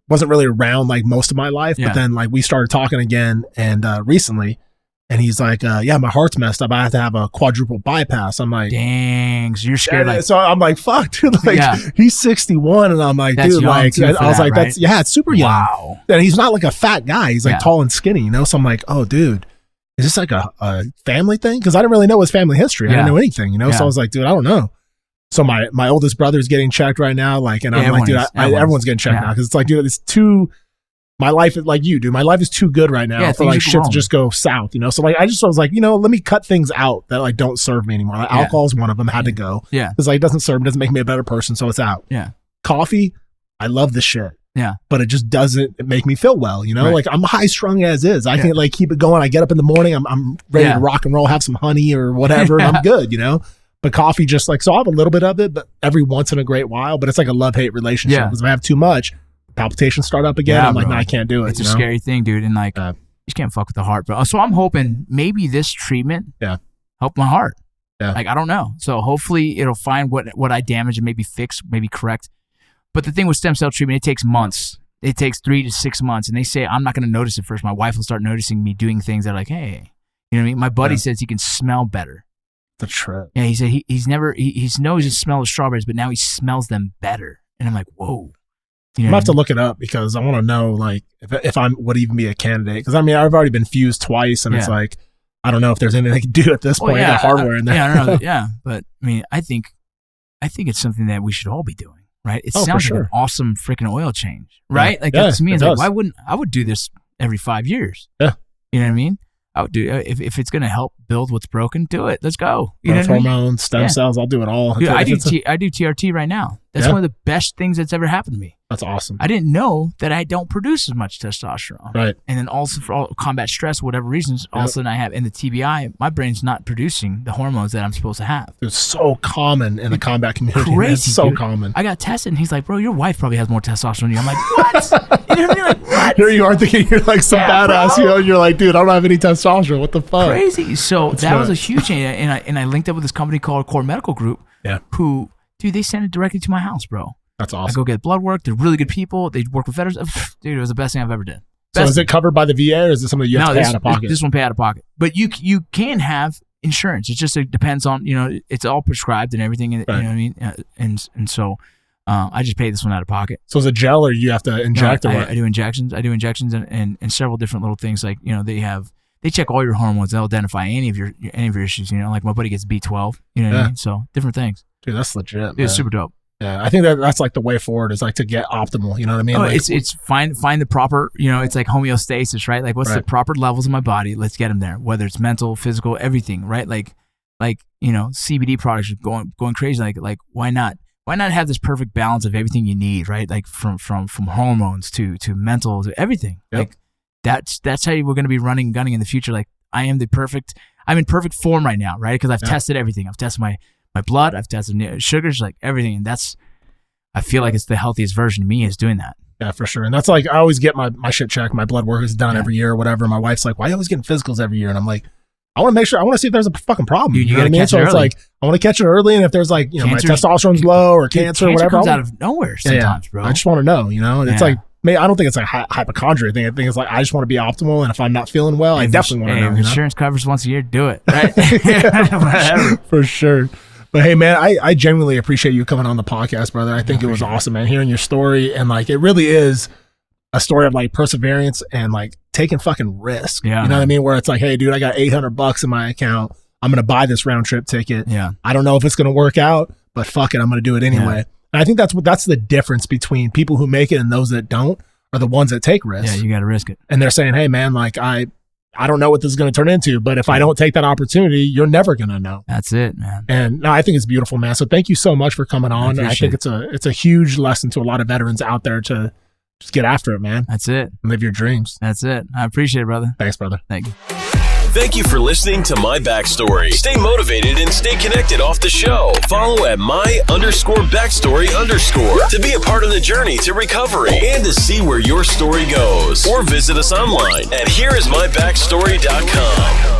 wasn't really around like most of my life, but then like we started talking again and recently, and he's like, my heart's messed up. I have to have a quadruple bypass. I'm like, dang, so you're scared. Like, so I'm like, fuck, dude, like he's 61, and I'm like, dude, like, I was like, right? It's super young. Wow. And he's not like a fat guy. He's like tall and skinny, you know? So I'm like, oh, dude, is this like a family thing? Because I didn't really know his family history. I didn't know anything, you know? So I was like, dude, I don't know. So my oldest brother's getting checked right now, like, and I'm like, dude, everyone's getting checked now because it's like, dude, it's too. My life is like you, dude. My life is too good right now for like shit to just go south, you know. So like, I was like, you know, let me cut things out that like don't serve me anymore. Like alcohol is one of them. Had to go. Yeah, because like it doesn't serve me, doesn't make me a better person, so it's out. Yeah, coffee, I love this shit. Yeah, but it just doesn't make me feel well, you know. Like I'm high strung as is. I can like keep it going. I get up in the morning, I'm ready to rock and roll, have some honey or whatever, and I'm good, you know. But coffee just like, so I have a little bit of it, but every once in a great while. But it's like a love-hate relationship because if I have too much, palpitations start up again. I'm like, no, I can't do it. It's a scary thing, dude. And like, you just can't fuck with the heart, bro. So I'm hoping maybe this treatment helped my heart. Yeah. Like, I don't know. So hopefully it'll find what I damage and maybe fix, maybe correct. But the thing with stem cell treatment, it takes months. It takes 3 to 6 months. And they say, I'm not going to notice it first. My wife will start noticing me doing things that are like, hey, you know what I mean? My buddy says he can smell better. The trip. Yeah, he said he's knows the smell of strawberries, but now he smells them better. And I'm like, whoa. You know I'm gonna have to look it up because I want to know like if I would even be a candidate. Because I mean, I've already been fused twice, and it's like I don't know if there's anything I can do at this point. Got hardware in there. Yeah, I don't know. Yeah, but I mean, I think it's something that we should all be doing, right? It sounds like an awesome freaking oil change, right? Like that to me is like, why wouldn't I would do this every 5 years? Yeah, you know what I mean. I would do if it's going to help build what's broken. Do it. Let's go. You know hormones, stem cells. I'll do it all. Dude, I do TRT right now. That's one of the best things that's ever happened to me. That's awesome. I didn't know that I don't produce as much testosterone. Right. And then also for all combat stress, whatever reasons, all of a sudden I have in the TBI, my brain's not producing the hormones that I'm supposed to have. It's so common in the combat community. Crazy. It's so common. I got tested and he's like, bro, your wife probably has more testosterone than you. I'm like, what? You know what I mean? Like, what? Here you are thinking you're like some badass, you know, and you're like, dude, I don't have any testosterone. What the fuck? Crazy. So that was a huge change. And I linked up with this company called Core Medical Group. Yeah. Who, dude, they sent it directly to my house, bro. That's awesome. I go get blood work. They're really good people. They work with veterans. Dude, it was the best thing I've ever done. So is it covered by the VA or is it something you have to pay out of pocket? This one pay out of pocket. But you can have insurance. It depends on, you know, it's all prescribed and everything. You know what I mean? And so I just pay this one out of pocket. So is it gel or you have to inject or what? I do injections. I do injections and several different little things like, you know, they check all your hormones. They'll identify any of your issues, you know, like my buddy gets B12, you know what I mean? So different things. Dude, that's legit. Dude, it's super dope. Yeah, I think that's like the way forward is like to get optimal. You know what I mean? Oh, like, it's find the proper. You know, it's like homeostasis, right? Like what's the proper levels in my body? Let's get them there. Whether it's mental, physical, everything, right? Like you know, CBD products are going crazy. Like why not? Why not have this perfect balance of everything you need, right? Like from hormones to mental to everything. Yep. Like that's how we're going to be running, gunning in the future. Like I'm in perfect form right now, right? Because I've tested everything. I've tested my blood, I've tested sugars, like everything, and I feel like it's the healthiest version of me is doing that. Yeah, for sure. And that's like, I always get my shit checked, my blood work is done every year or whatever. My wife's like, why are you always getting physicals every year? And I'm like, I want to make sure, I want to see if there's a fucking problem. Dude, you gotta catch it early. It's like, I want to catch it early, and if there's like, you know, my testosterone's low or cancer or whatever. Comes out of nowhere sometimes, bro. I just want to know, you know, and it's like, I don't think it's like hypochondria thing. I think it's like, I just want to be optimal, and if I'm not feeling well, I definitely want to know. If insurance covers once a year, do it, right? Whatever. For sure. But hey, man, I genuinely appreciate you coming on the podcast, brother. I think it was awesome, man, hearing your story. And like, it really is a story of like perseverance and like taking fucking risk. Yeah, you know what I mean? Where it's like, hey, dude, I got $800 in my account. I'm going to buy this round trip ticket. Yeah. I don't know if it's going to work out, but fuck it. I'm going to do it anyway. Yeah. And I think that's the difference between people who make it and those that don't are the ones that take risks. Yeah, you got to risk it. And they're saying, hey, man, like I don't know what this is going to turn into, but if I don't take that opportunity, you're never going to know. That's it, man. And no, I think it's beautiful, man. So thank you so much for coming on. I think it's a huge lesson to a lot of veterans out there to Just get after it, man. That's it. Live your dreams. That's it. I appreciate it, brother. Thanks, brother. Thank you. Thank you for listening to My Backstory. Stay motivated and stay connected off the show. Follow at my_backstory_ to be a part of the journey to recovery and to see where your story goes. Or visit us online at hereismybackstory.com.